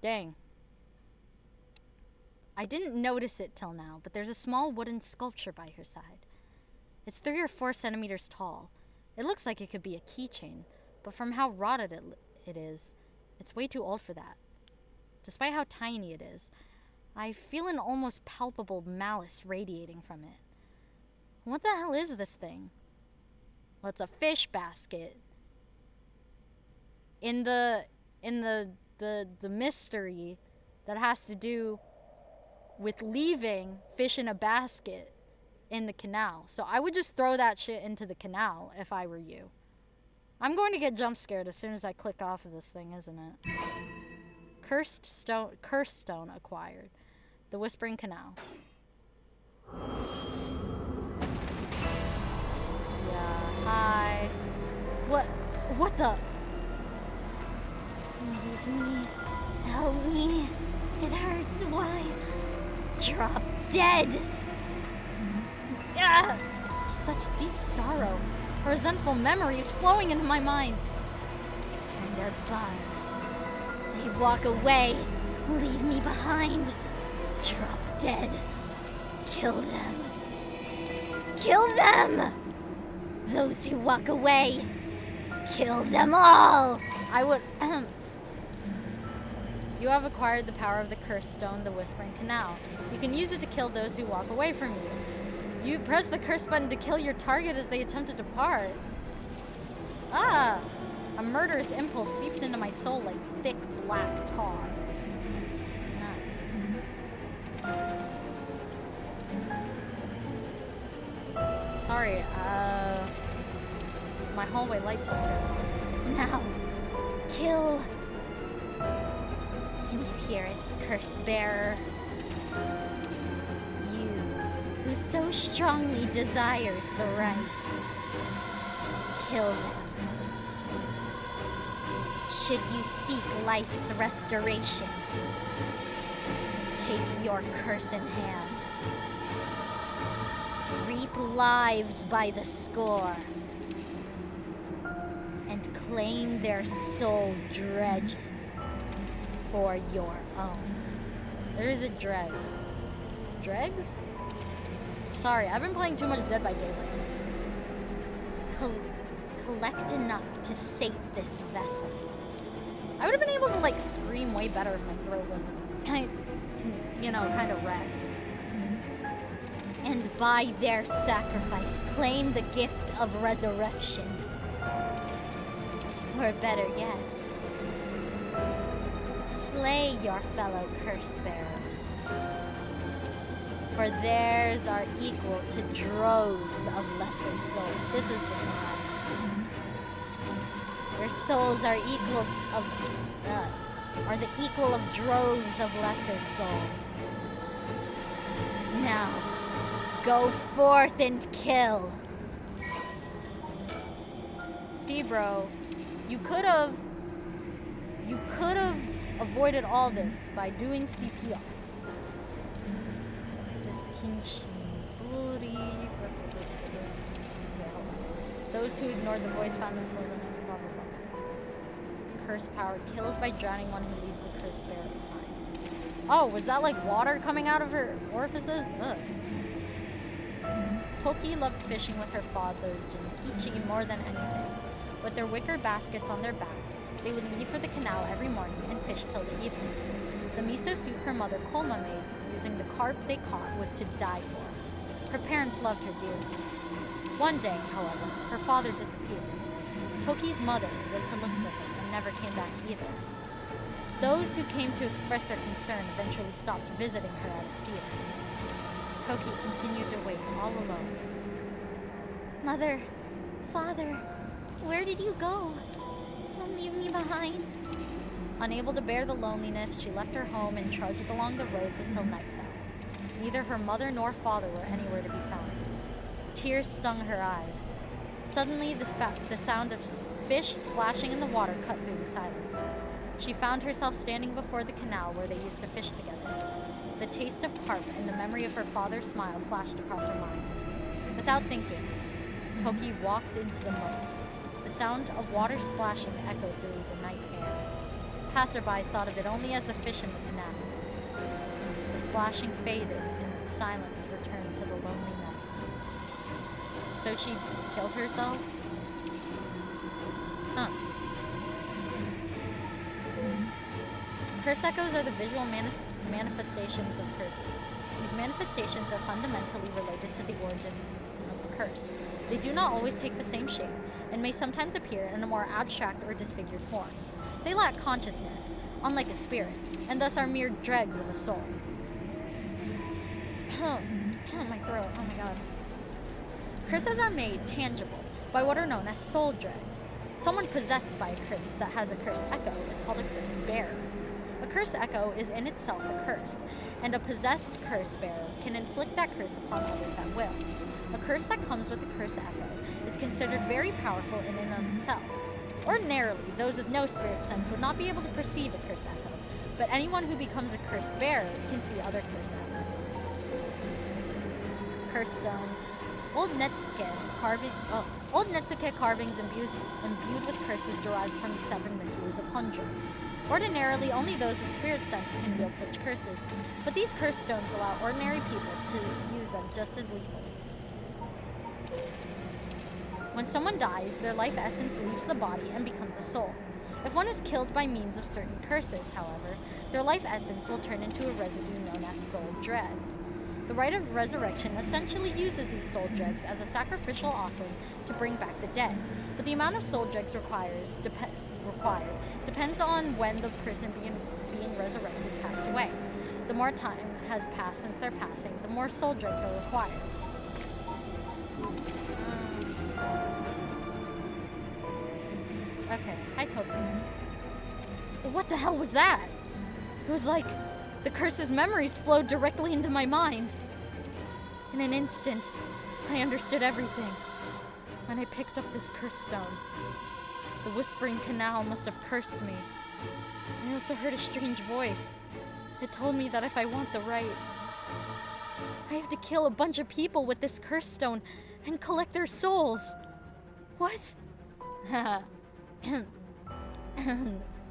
S1: Dang. I didn't notice it till now, but there's a small wooden sculpture by her side. It's 3 or 4 centimeters tall. It looks like it could be a keychain, but from how rotted it is, it's way too old for that. Despite how tiny it is, I feel an almost palpable malice radiating from it. What the hell is this thing? Well, it's a fish basket. In the mystery that has to do with leaving fish in a basket in the canal. So I would just throw that shit into the canal if I were you. I'm going to get jump scared as soon as I click off of this thing, isn't it? Cursed stone acquired. The Whispering Canal. Yeah, hi. What the?
S2: Leave me. Help me. It hurts. Why? Drop dead.
S1: Ah! Such deep sorrow. A resentful memory is flowing into my mind.
S2: And they're bugs. They walk away. Leave me behind. Drop dead. Kill them. Kill them! Those who walk away. Kill them all!
S1: I would... You have acquired the power of the cursed stone, the Whispering Canal. You can use it to kill those who walk away from you. You press the curse button to kill your target as they attempt to depart. Ah! A murderous impulse seeps into my soul like thick black tar. Nice. Sorry, my hallway light just turned on.
S2: Now, kill. Can you hear it, curse bearer? You, who so strongly desires the right. Kill them. Should you seek life's restoration, take your curse in hand. Reap lives by the score. And claim their soul dredges for your own.
S1: There is a dregs. Dregs? Sorry, I've been playing too much Dead by Daylight.
S2: Collect enough to sate this vessel.
S1: I would have been able to, like, scream way better if my throat wasn't, kind of wrecked.
S2: And by their sacrifice, claim the gift of resurrection. Or better yet, slay your fellow curse bearers. For theirs are equal to droves of lesser souls.
S1: This is just my
S2: Your souls are are the equal of droves of lesser souls. Now, go forth and kill.
S1: See, bro, you could have avoided all this by doing CPR. Just those who ignored the voice found themselves in blah blah blah. Curse power kills by drowning one who leaves the curse bearer behind. Oh, was that like water coming out of her orifices? Ugh. Toki loved fishing with her father, Jinkichi, more than anything. With their wicker baskets on their backs, they would leave for the canal every morning and fish till the evening. The miso soup her mother Kolma made using the carp they caught was to die for. Her parents loved her dearly. One day, however, her father disappeared. Toki's mother went to look for him and never came back either. Those who came to express their concern eventually stopped visiting her out of fear. Toki continued to wait all alone.
S2: Mother, father, where did you go? Don't leave me behind.
S1: Unable to bear the loneliness, she left her home and trudged along the roads until night fell. Neither her mother nor father were anywhere to be found. Tears stung her eyes. Suddenly, the sound of fish splashing in the water cut through the silence. She found herself standing before the canal where they used to fish together. The taste of carp and the memory of her father's smile flashed across her mind. Without thinking, Toki walked into the mud. The sound of water splashing echoed through the night air. Passerby thought of it only as the fish in the canal. The splashing faded and the silence returned to the lonely night. So she killed herself? Huh. Curse echoes are the visual manifestations of curses. These manifestations are fundamentally related to the origin of the curse. They do not always take the same shape, and may sometimes appear in a more abstract or disfigured form. They lack consciousness, unlike a spirit, and thus are mere dregs of a soul. My throat, oh my god. Curses are made tangible by what are known as soul dregs. Someone possessed by a curse that has a curse echo is called a curse bearer. A curse echo is in itself a curse, and a possessed curse bearer can inflict that curse upon others at will. A curse that comes with a curse echo is considered very powerful in and of itself. Ordinarily, those with no spirit sense would not be able to perceive a curse echo, but anyone who becomes a curse bearer can see other curse echoes. Curse stones. Old Netsuke carvings imbued with curses derived from the seven mysteries of Honjo. Ordinarily, only those with spirit sense can wield such curses, but these curse stones allow ordinary people to use them just as lethally. When someone dies, their life essence leaves the body and becomes a soul. If one is killed by means of certain curses, however, their life essence will turn into a residue known as soul dregs. The rite of resurrection essentially uses these soul dregs as a sacrificial offering to bring back the dead, but the amount of soul dregs required depends on when the person being resurrected passed away. The more time has passed since their passing, the more soul dregs are required. Okay, hi Takumi. What the hell was that? It was like the curse's memories flowed directly into my mind. In an instant, I understood everything. When I picked up this cursed stone, the whispering canal must have cursed me. I also heard a strange voice. It told me that if I want the right, I have to kill a bunch of people with this cursed stone and collect their souls. What?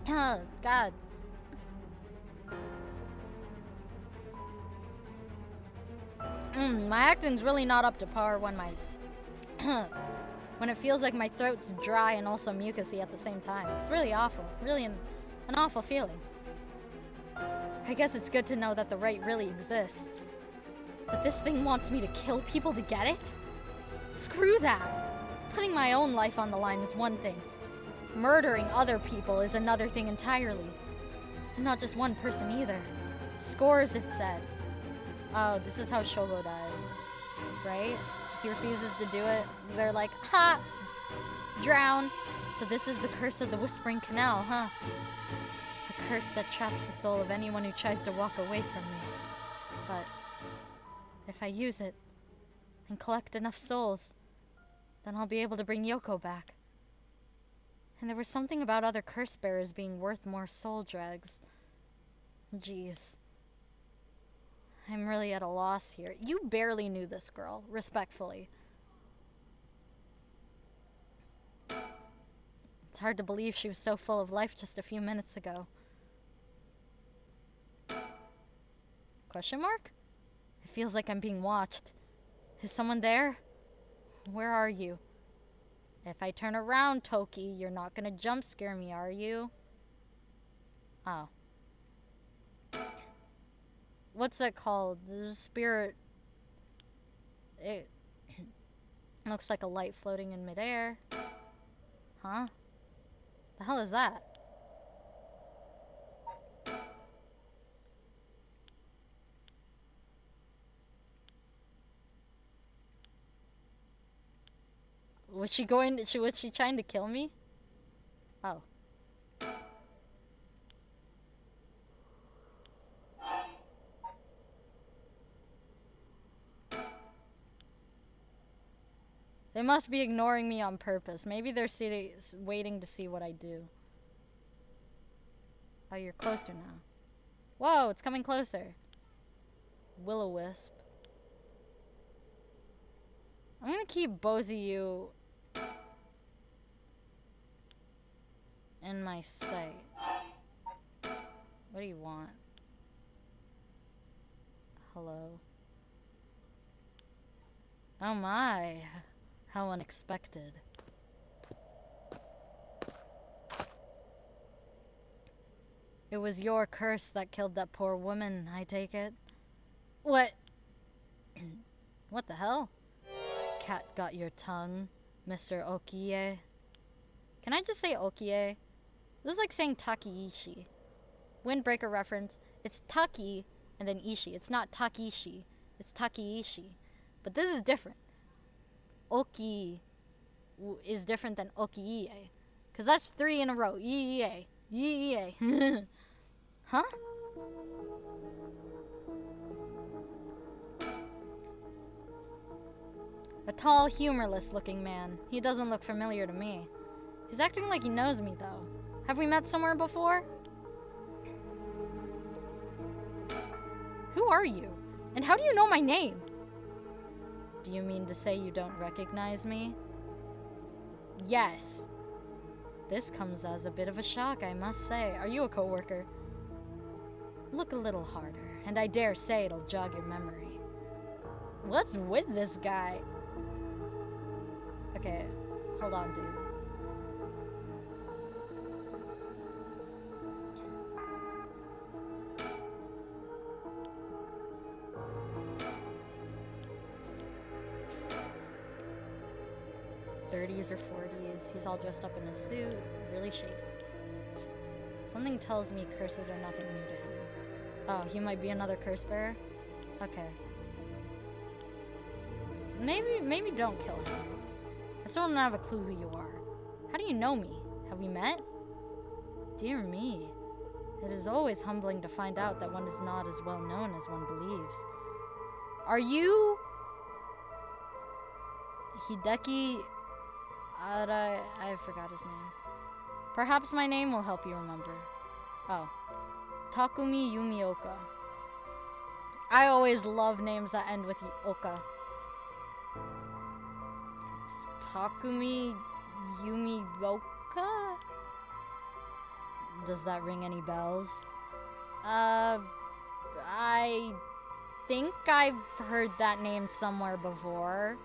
S1: Oh, God. My acting's really not up to par when when it feels like my throat's dry and also mucusy at the same time. It's really awful. Really an awful feeling. I guess it's good to know that the right really exists. But this thing wants me to kill people to get it? Screw that. Putting my own life on the line is one thing. Murdering other people is another thing entirely. And not just one person either. Scores, it said. Oh, this is how Shogo dies. Right? He refuses to do it. They're like, ha! Drown! So this is the curse of the Whispering Canal, huh? A curse that traps the soul of anyone who tries to walk away from me. But if I use it and collect enough souls, then I'll be able to bring Yoko back. And there was something about other curse bearers being worth more soul dregs. Jeez. I'm really at a loss here. You barely knew this girl, respectfully. It's hard to believe she was so full of life just a few minutes ago. Question mark? It feels like I'm being watched. Is someone there? Where are you? If I turn around, Toki, you're not gonna jump scare me, are you? Oh. What's that called? The spirit... It looks like a light floating in midair. Huh? The hell is that? Was she trying to kill me? Oh. They must be ignoring me on purpose. Maybe they're waiting to see what I do. Oh, you're closer now. Whoa, it's coming closer. Will-o-wisp. I'm gonna keep both of you in my sight. What do you want? Hello. Oh my. How unexpected. It was your curse that killed that poor woman, I take it. What? What the hell? Cat got your tongue, Mr. Okie. Can I just say Okie? This is like saying Takeishi. Windbreaker reference. It's Taki and then Ishi. It's not Takishi. It's Takeishi. But this is different. Oki is different than Okie. Because that's 3 in a row. Yee. Huh? A tall, humorless looking man. He doesn't look familiar to me. He's acting like he knows me, though. Have we met somewhere before? Who are you? And how do you know my name? Do you mean to say you don't recognize me? Yes. This comes as a bit of a shock, I must say. Are you a coworker? Look a little harder, and I dare say it'll jog your memory. What's with this guy? Okay, hold on, dude. 30s or 40s. He's all dressed up in a suit, really shaky. Something tells me curses are nothing new to him. Oh, he might be another curse bearer? Okay. Maybe don't kill him. I still don't have a clue who you are. How do you know me? Have we met? Dear me. It is always humbling to find out that one is not as well known as one believes. Are you... Hideki... I forgot his name. Perhaps my name will help you remember. Oh. Takumi Yumioka. I always love names that end with Oka. Takumi Yumioka? Does that ring any bells? I think I've heard that name somewhere before.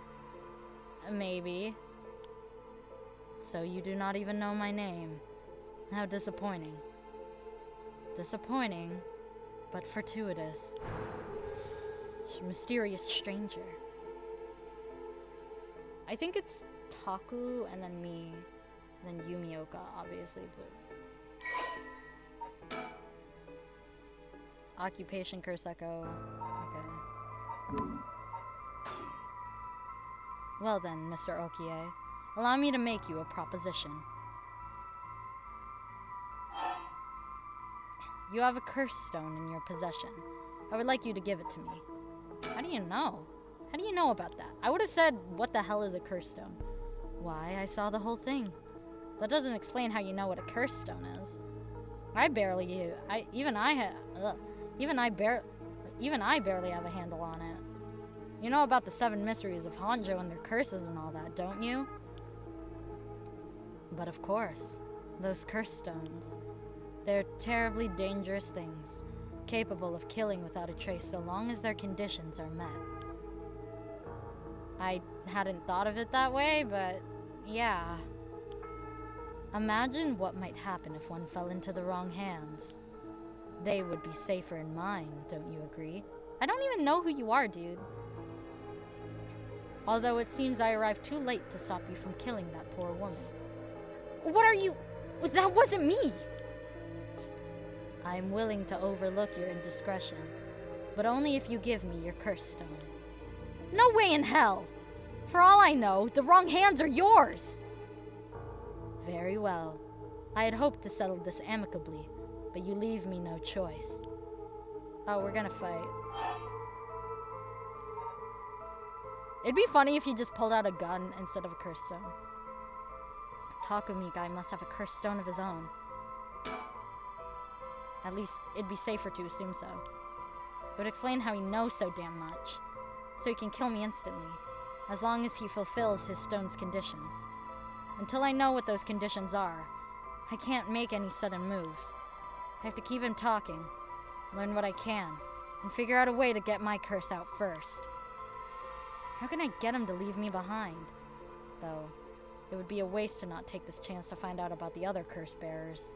S1: Maybe. So you do not even know my name. How disappointing. Disappointing, but fortuitous. Mysterious stranger. I think it's Taku and then me, then Yumioka, obviously, but... Occupation Kurseko. Okay. Well then, Mr. Okie, allow me to make you a proposition. You have a curse stone in your possession. I would like you to give it to me. How do you know? How do you know about that? I would have said, what the hell is a curse stone? Why, I saw the whole thing. That doesn't explain how you know what a curse stone is. Even I barely have a handle on it. You know about the 7 mysteries of Honjo and their curses and all that, don't you? But of course, those curse stones. They're terribly dangerous things, capable of killing without a trace so long as their conditions are met. I hadn't thought of it that way, but yeah. Imagine what might happen if one fell into the wrong hands. They would be safer in mine, don't you agree? I don't even know who you are, dude. Although it seems I arrived too late to stop you from killing that poor woman. What are you? That wasn't me! I'm willing to overlook your indiscretion, but only if you give me your curse stone. No way in hell! For all I know, the wrong hands are yours! Very well. I had hoped to settle this amicably, but you leave me no choice. Oh, we're gonna fight. It'd be funny if he just pulled out a gun instead of a curse stone. Takumi guy must have a curse stone of his own. At least, it'd be safer to assume so. It would explain how he knows so damn much. So he can kill me instantly, as long as he fulfills his stone's conditions. Until I know what those conditions are, I can't make any sudden moves. I have to keep him talking, learn what I can, and figure out a way to get my curse out first. How can I get him to leave me behind? Though, it would be a waste to not take this chance to find out about the other curse bearers.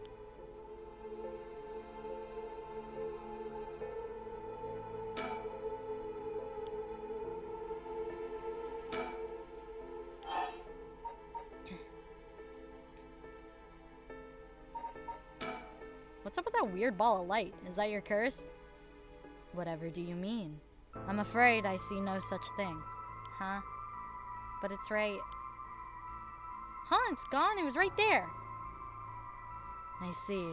S1: What's up with that weird ball of light? Is that your curse? Whatever do you mean? I'm afraid I see no such thing. Huh? But it's right... Huh, it's gone? It was right there. I see.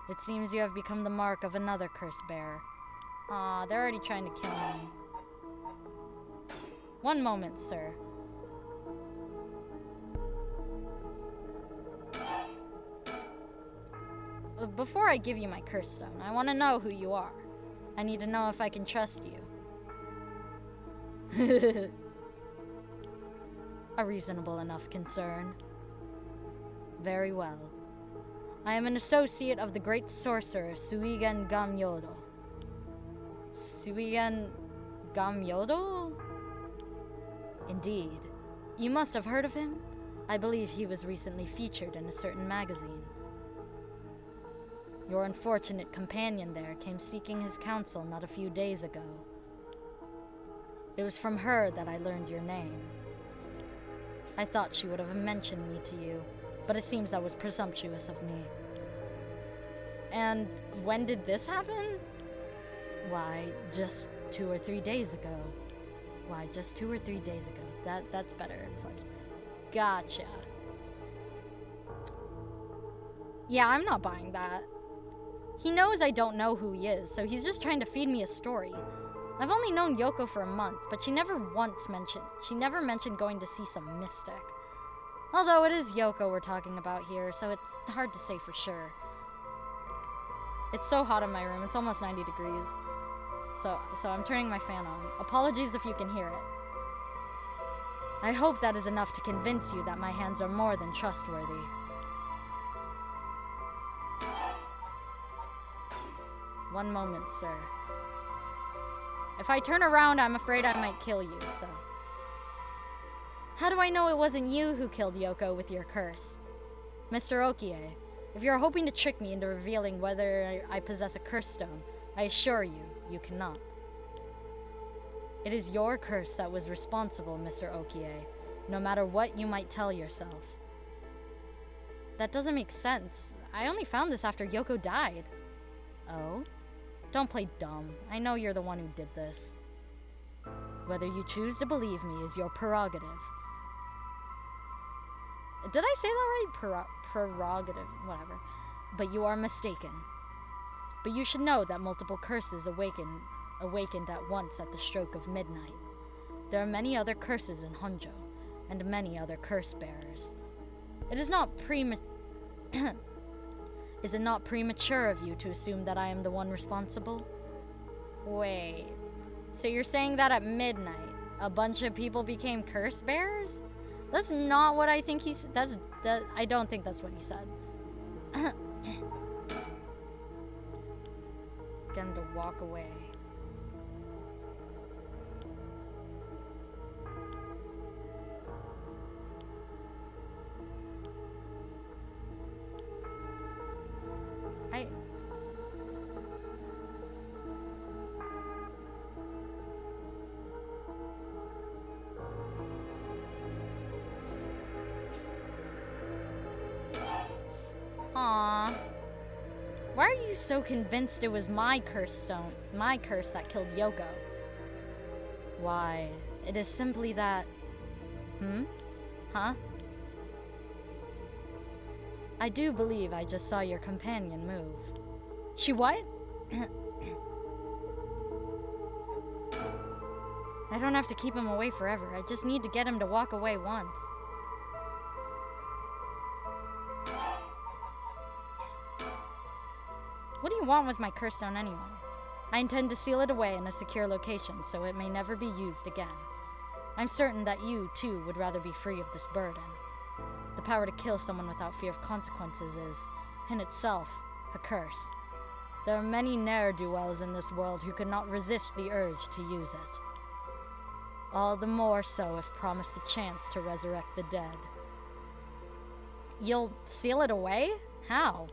S1: It seems you have become the mark of another curse bearer. Aw, they're already trying to kill me. One moment, sir. Before I give you my curse stone, I want to know who you are. I need to know if I can trust you. A reasonable enough concern. Very well. I am an associate of the great sorcerer Suigen Gamyodo. Suigen Gamyodo? Indeed. You must have heard of him? I believe he was recently featured in a certain magazine. Your unfortunate companion there came seeking his counsel not a few days ago. It was from her that I learned your name. I thought she would have mentioned me to you, but it seems that was presumptuous of me. And when did this happen? Why, just 2 or 3 days ago. That's better. Gotcha. Yeah, I'm not buying that. He knows I don't know who he is, so he's just trying to feed me a story. I've only known Yoko for a month, but she never mentioned going to see some mystic. Although it is Yoko we're talking about here, so it's hard to say for sure. It's so hot in my room, it's almost 90 degrees. So I'm turning my fan on. Apologies if you can hear it. I hope that is enough to convince you that my hands are more than trustworthy. One moment, sir. If I turn around, I'm afraid I might kill you, so. How do I know it wasn't you who killed Yoko with your curse? Mr. Okie, if you're hoping to trick me into revealing whether I possess a curse stone, I assure you, you cannot. It is your curse that was responsible, Mr. Okie, no matter what you might tell yourself. That doesn't make sense. I only found this after Yoko died. Oh? Don't play dumb. I know you're the one who did this. Whether you choose to believe me is your prerogative. Did I say that right? Prerogative, whatever. But you are mistaken. But you should know that multiple curses awakened at once at the stroke of midnight. There are many other curses in Honjo, and many other curse bearers. Is it not premature of you to assume that I am the one responsible? Wait, so you're saying that at midnight, a bunch of people became curse bearers? That's not what I think I don't think that's what he said. Get him to walk away. Aww. Why are you so convinced it was my curse that killed Yoko? Why, it is simply that... Huh? I do believe I just saw your companion move. She what? I don't have to keep him away forever. I just need to get him to walk away once. What do you want with my curse stone anyway? I intend to seal it away in a secure location so it may never be used again. I'm certain that you, too, would rather be free of this burden. The power to kill someone without fear of consequences is, in itself, a curse. There are many ne'er-do-wells in this world who could not resist the urge to use it. All the more so if promised the chance to resurrect the dead. You'll seal it away? How?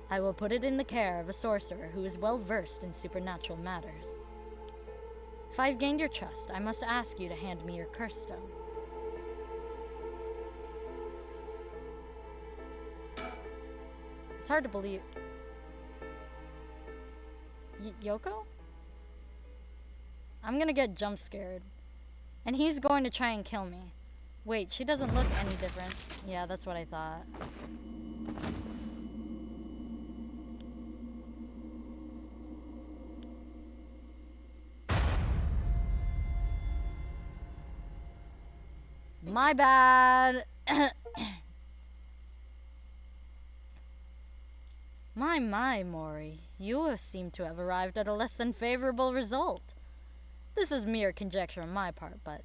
S1: I will put it in the care of a sorcerer who is well versed in supernatural matters. If I've gained your trust, I must ask you to hand me your curse stone. It's hard to believe. Yoko? I'm gonna get jump scared. And he's going to try and kill me. Wait, she doesn't look any different. Yeah, that's what I thought. My bad. My, Mori. You seem to have arrived at a less than favorable result. This is mere conjecture on my part, but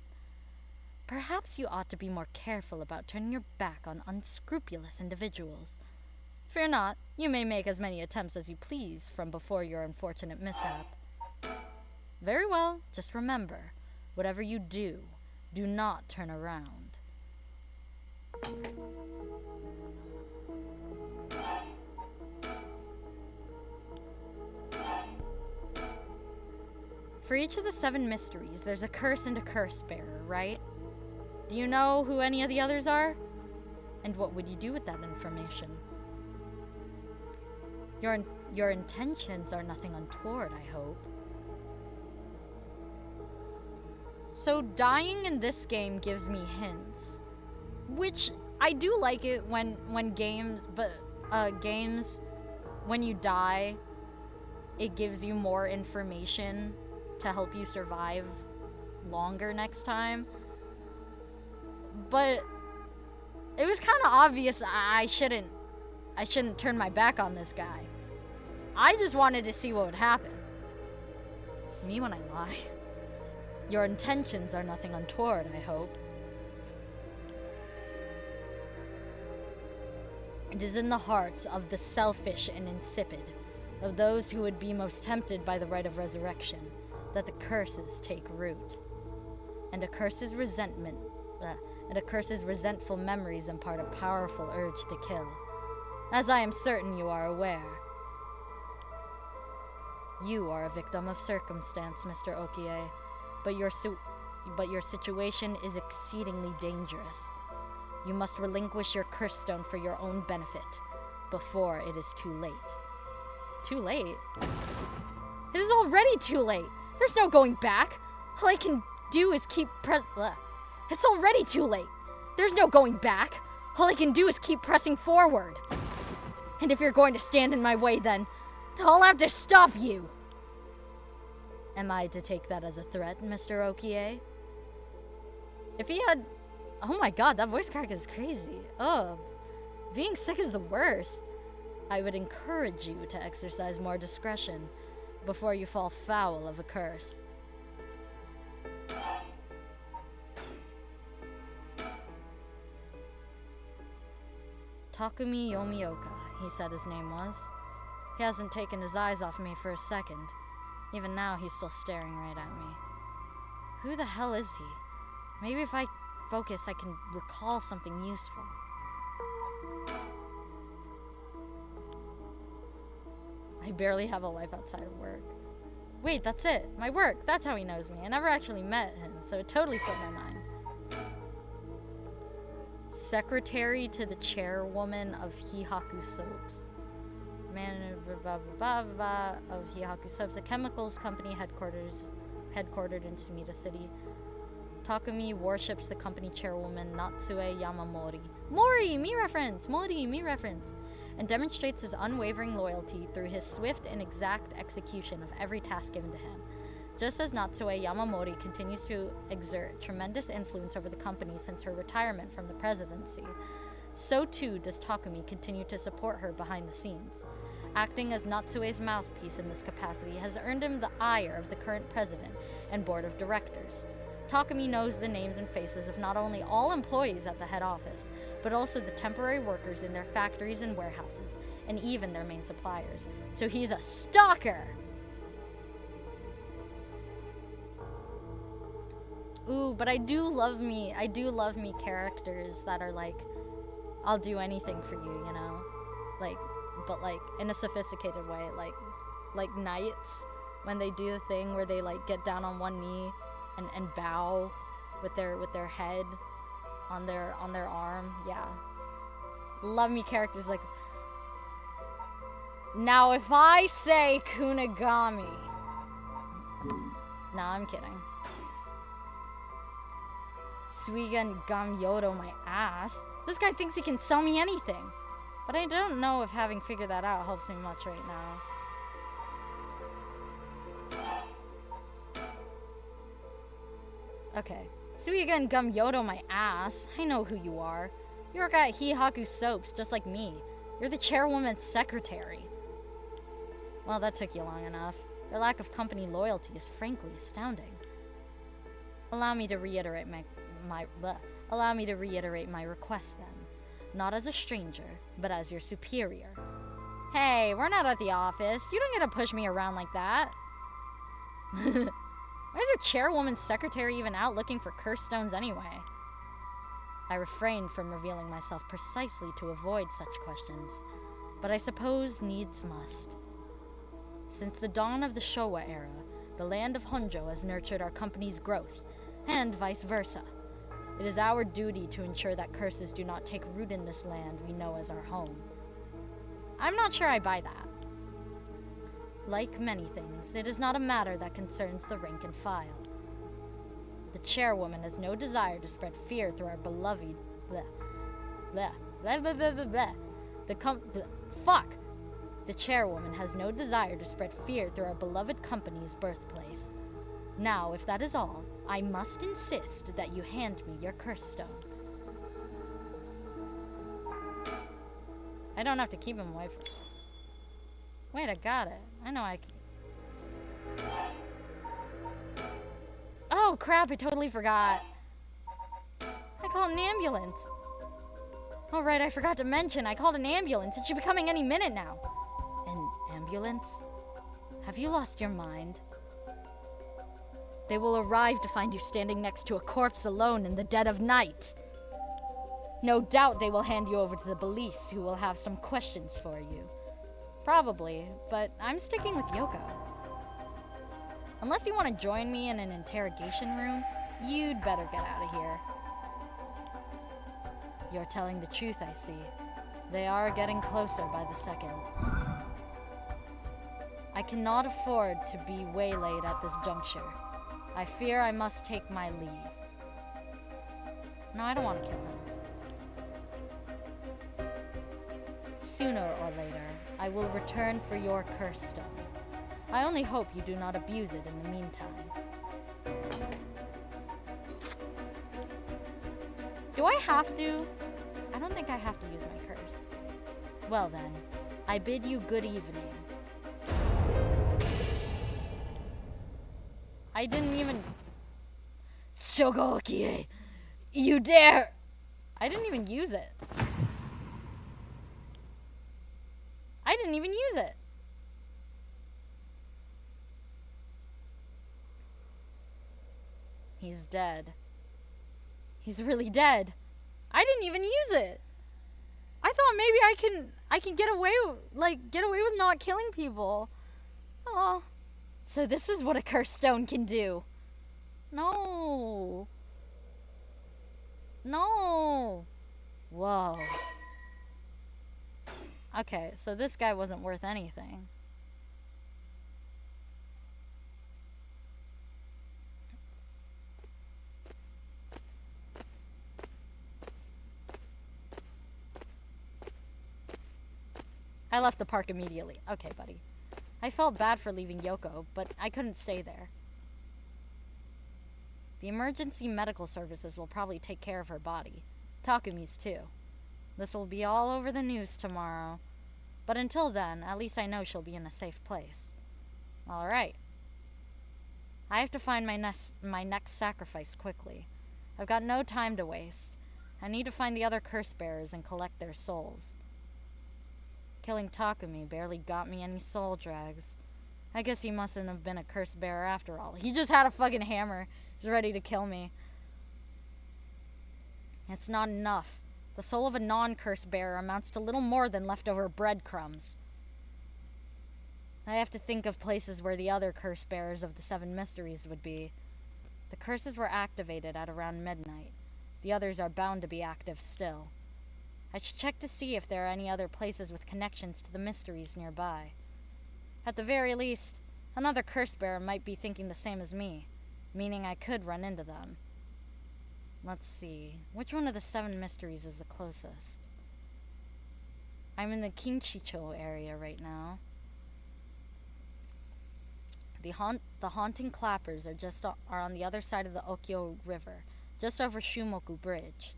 S1: perhaps you ought to be more careful about turning your back on unscrupulous individuals. Fear not, you may make as many attempts as you please from before your unfortunate mishap. Very well, just remember, whatever you do, do not turn around. For each of the 7 mysteries, there's a curse and a curse bearer, right? Do you know who any of the others are? And what would you do with that information? Your intentions are nothing untoward, I hope. So dying in this game gives me hints, which I do like it when games, when you die, it gives you more information to help you survive longer next time. But it was kind of obvious I shouldn't turn my back on this guy. I just wanted to see what would happen. Me when I lie. Your intentions are nothing untoward, I hope. It is in the hearts of the selfish and insipid, of those who would be most tempted by the right of resurrection, that the curses take root. And a curse's resentful memories impart a powerful urge to kill, as I am certain you are aware. You are a victim of circumstance, Mr. Okie, but your situation is exceedingly dangerous. You must relinquish your curse stone for your own benefit, before it is too late. Too late? It is already too late! There's no going back! All I can do is keep It's already too late! There's no going back! All I can do is keep pressing forward! And if you're going to stand in my way, then I'll have to stop you! Am I to take that as a threat, Mr. Okie? If he had... Oh my god, that voice crack is crazy. Ugh. Being sick is the worst. I would encourage you to exercise more discretion before you fall foul of a curse. Takumi Yomioka, he said his name was. He hasn't taken his eyes off me for a second. Even now, he's still staring right at me. Who the hell is he? Maybe if I focus, I can recall something useful. I barely have a life outside of work. Wait, that's it. My work. That's how he knows me. I never actually met him, so it totally slipped my mind. Secretary to the chairwoman of Hihaku Soaps. Of Hihaku Soaps, a chemicals company headquartered in Sumida City. Takumi worships the company chairwoman Natsue Yamamori. Mori, me reference! Mori, me reference! And demonstrates his unwavering loyalty through his swift and exact execution of every task given to him. Just as Natsue Yamamori continues to exert tremendous influence over the company since her retirement from the presidency, so too does Takumi continue to support her behind the scenes. Acting as Natsue's mouthpiece in this capacity has earned him the ire of the current president and board of directors. Takumi knows the names and faces of not only all employees at the head office, but also the temporary workers in their factories and warehouses, and even their main suppliers. So he's a stalker! Ooh, but I do love me characters that are like, I'll do anything for you, you know? Like, but like, in a sophisticated way, like knights, when they do the thing where they like get down on one knee and bow with their head on their arm. Yeah, love me characters like. Now if I say Kunigami, nah, I'm kidding. Suigan Gamyoto my ass. This guy thinks he can sell me anything, but I don't know if having figured that out helps me much right now. Okay. Suigan Gamyoto my ass. I know who you are. You work at Hihaku Soaps, just like me. You're the chairwoman's secretary. Well, that took you long enough. Your lack of company loyalty is frankly astounding. Allow me to reiterate my request then. Not as a stranger, but as your superior. Hey, we're not at the office. You don't get to push me around like that. Why is your chairwoman's secretary even out looking for curse stones anyway? I refrained from revealing myself precisely to avoid such questions, but I suppose needs must. Since the dawn of the Showa era, the land of Honjo has nurtured our company's growth, and vice versa. It is our duty to ensure that curses do not take root in this land we know as our home. I'm not sure I buy that. Like many things, it is not a matter that concerns the rank and file. The chairwoman has no desire to spread fear through our beloved... Blah. Blah. Blah, blah, blah, blah, blah. Fuck! The chairwoman has no desire to spread fear through our beloved company's birthplace. Now, if that is all, I must insist that you hand me your curse stone. I don't have to keep him away from... Wait, I got it. I know I can... Oh, crap, I totally forgot. I called an ambulance. Oh, right, I forgot to mention, I called an ambulance. It should be coming any minute now. An ambulance? Have you lost your mind? They will arrive to find you standing next to a corpse alone in the dead of night. No doubt they will hand you over to the police, who will have some questions for you. Probably, but I'm sticking with Yoko. Unless you want to join me in an interrogation room, you'd better get out of here. You're telling the truth, I see. They are getting closer by the second. I cannot afford to be waylaid at this juncture. I fear I must take my leave. No, I don't want to kill him. Sooner or later, I will return for your curse stone. I only hope you do not abuse it in the meantime. Do I have to? I don't think I have to use my curse. Well then, I bid you good evening. I didn't even... Shogokie! You dare! I didn't even use it. I didn't even use it. He's dead. He's really dead. I didn't even use it. I thought maybe I can get away with not killing people. Oh. So this is what a cursed stone can do. No. No. Whoa. Okay, so this guy wasn't worth anything. I left the park immediately. Okay, buddy. I felt bad for leaving Yoko, but I couldn't stay there. The emergency medical services will probably take care of her body. Takumi's too. This will be all over the news tomorrow. But until then, at least I know she'll be in a safe place. Alright. I have to find my next sacrifice quickly. I've got no time to waste. I need to find the other curse bearers and collect their souls. Killing Takumi barely got me any soul drags. I guess he mustn't have been a curse bearer after all. He just had a fucking hammer. He's ready to kill me. It's not enough. The soul of a non-curse bearer amounts to little more than leftover breadcrumbs. I have to think of places where the other curse bearers of the 7 mysteries would be. The curses were activated at around midnight. The others are bound to be active still. I should check to see if there are any other places with connections to the mysteries nearby. At the very least, another curse bearer might be thinking the same as me, meaning I could run into them. Let's see, which one of the 7 mysteries is the closest? I'm in the Kinchicho area right now. The haunting clappers are on the other side of the Okyo River, just over Shumoku Bridge.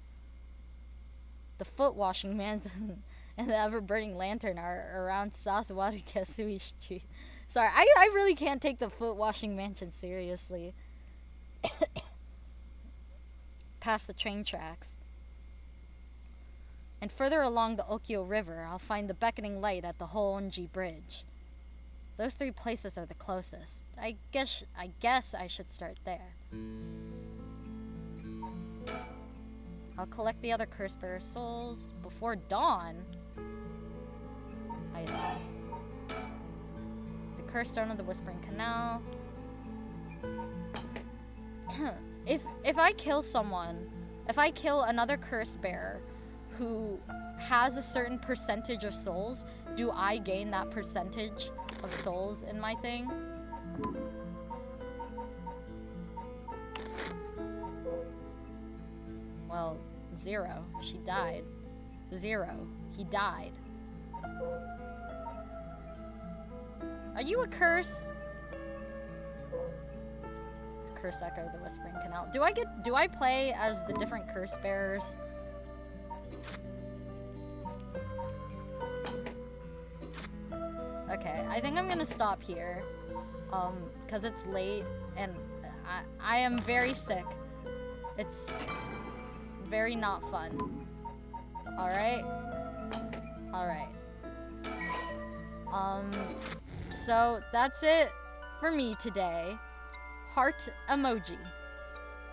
S1: The foot washing man and the ever-burning lantern are around South Warikesui Street. Sorry, I really can't take the foot washing mansion seriously. Past the train tracks. And further along the Okyo River, I'll find the beckoning light at the Honjo Bridge. Those 3 places are the closest. I guess I should start there. I'll collect the other curse bearer souls before dawn. Items. The cursed stone of the Whispering Canal. If I kill someone If I kill another curse bearer who has a certain percentage of souls, do I gain that percentage of souls in my thing? Well, 0. She died. 0. He died. Are you a curse? Curse Echo, the Whispering Canal. Do I play as the different curse bearers? Okay, I think I'm gonna stop here. Cause it's late and I am very sick. It's very not fun. Alright? Alright. So that's it for me today. Heart emoji.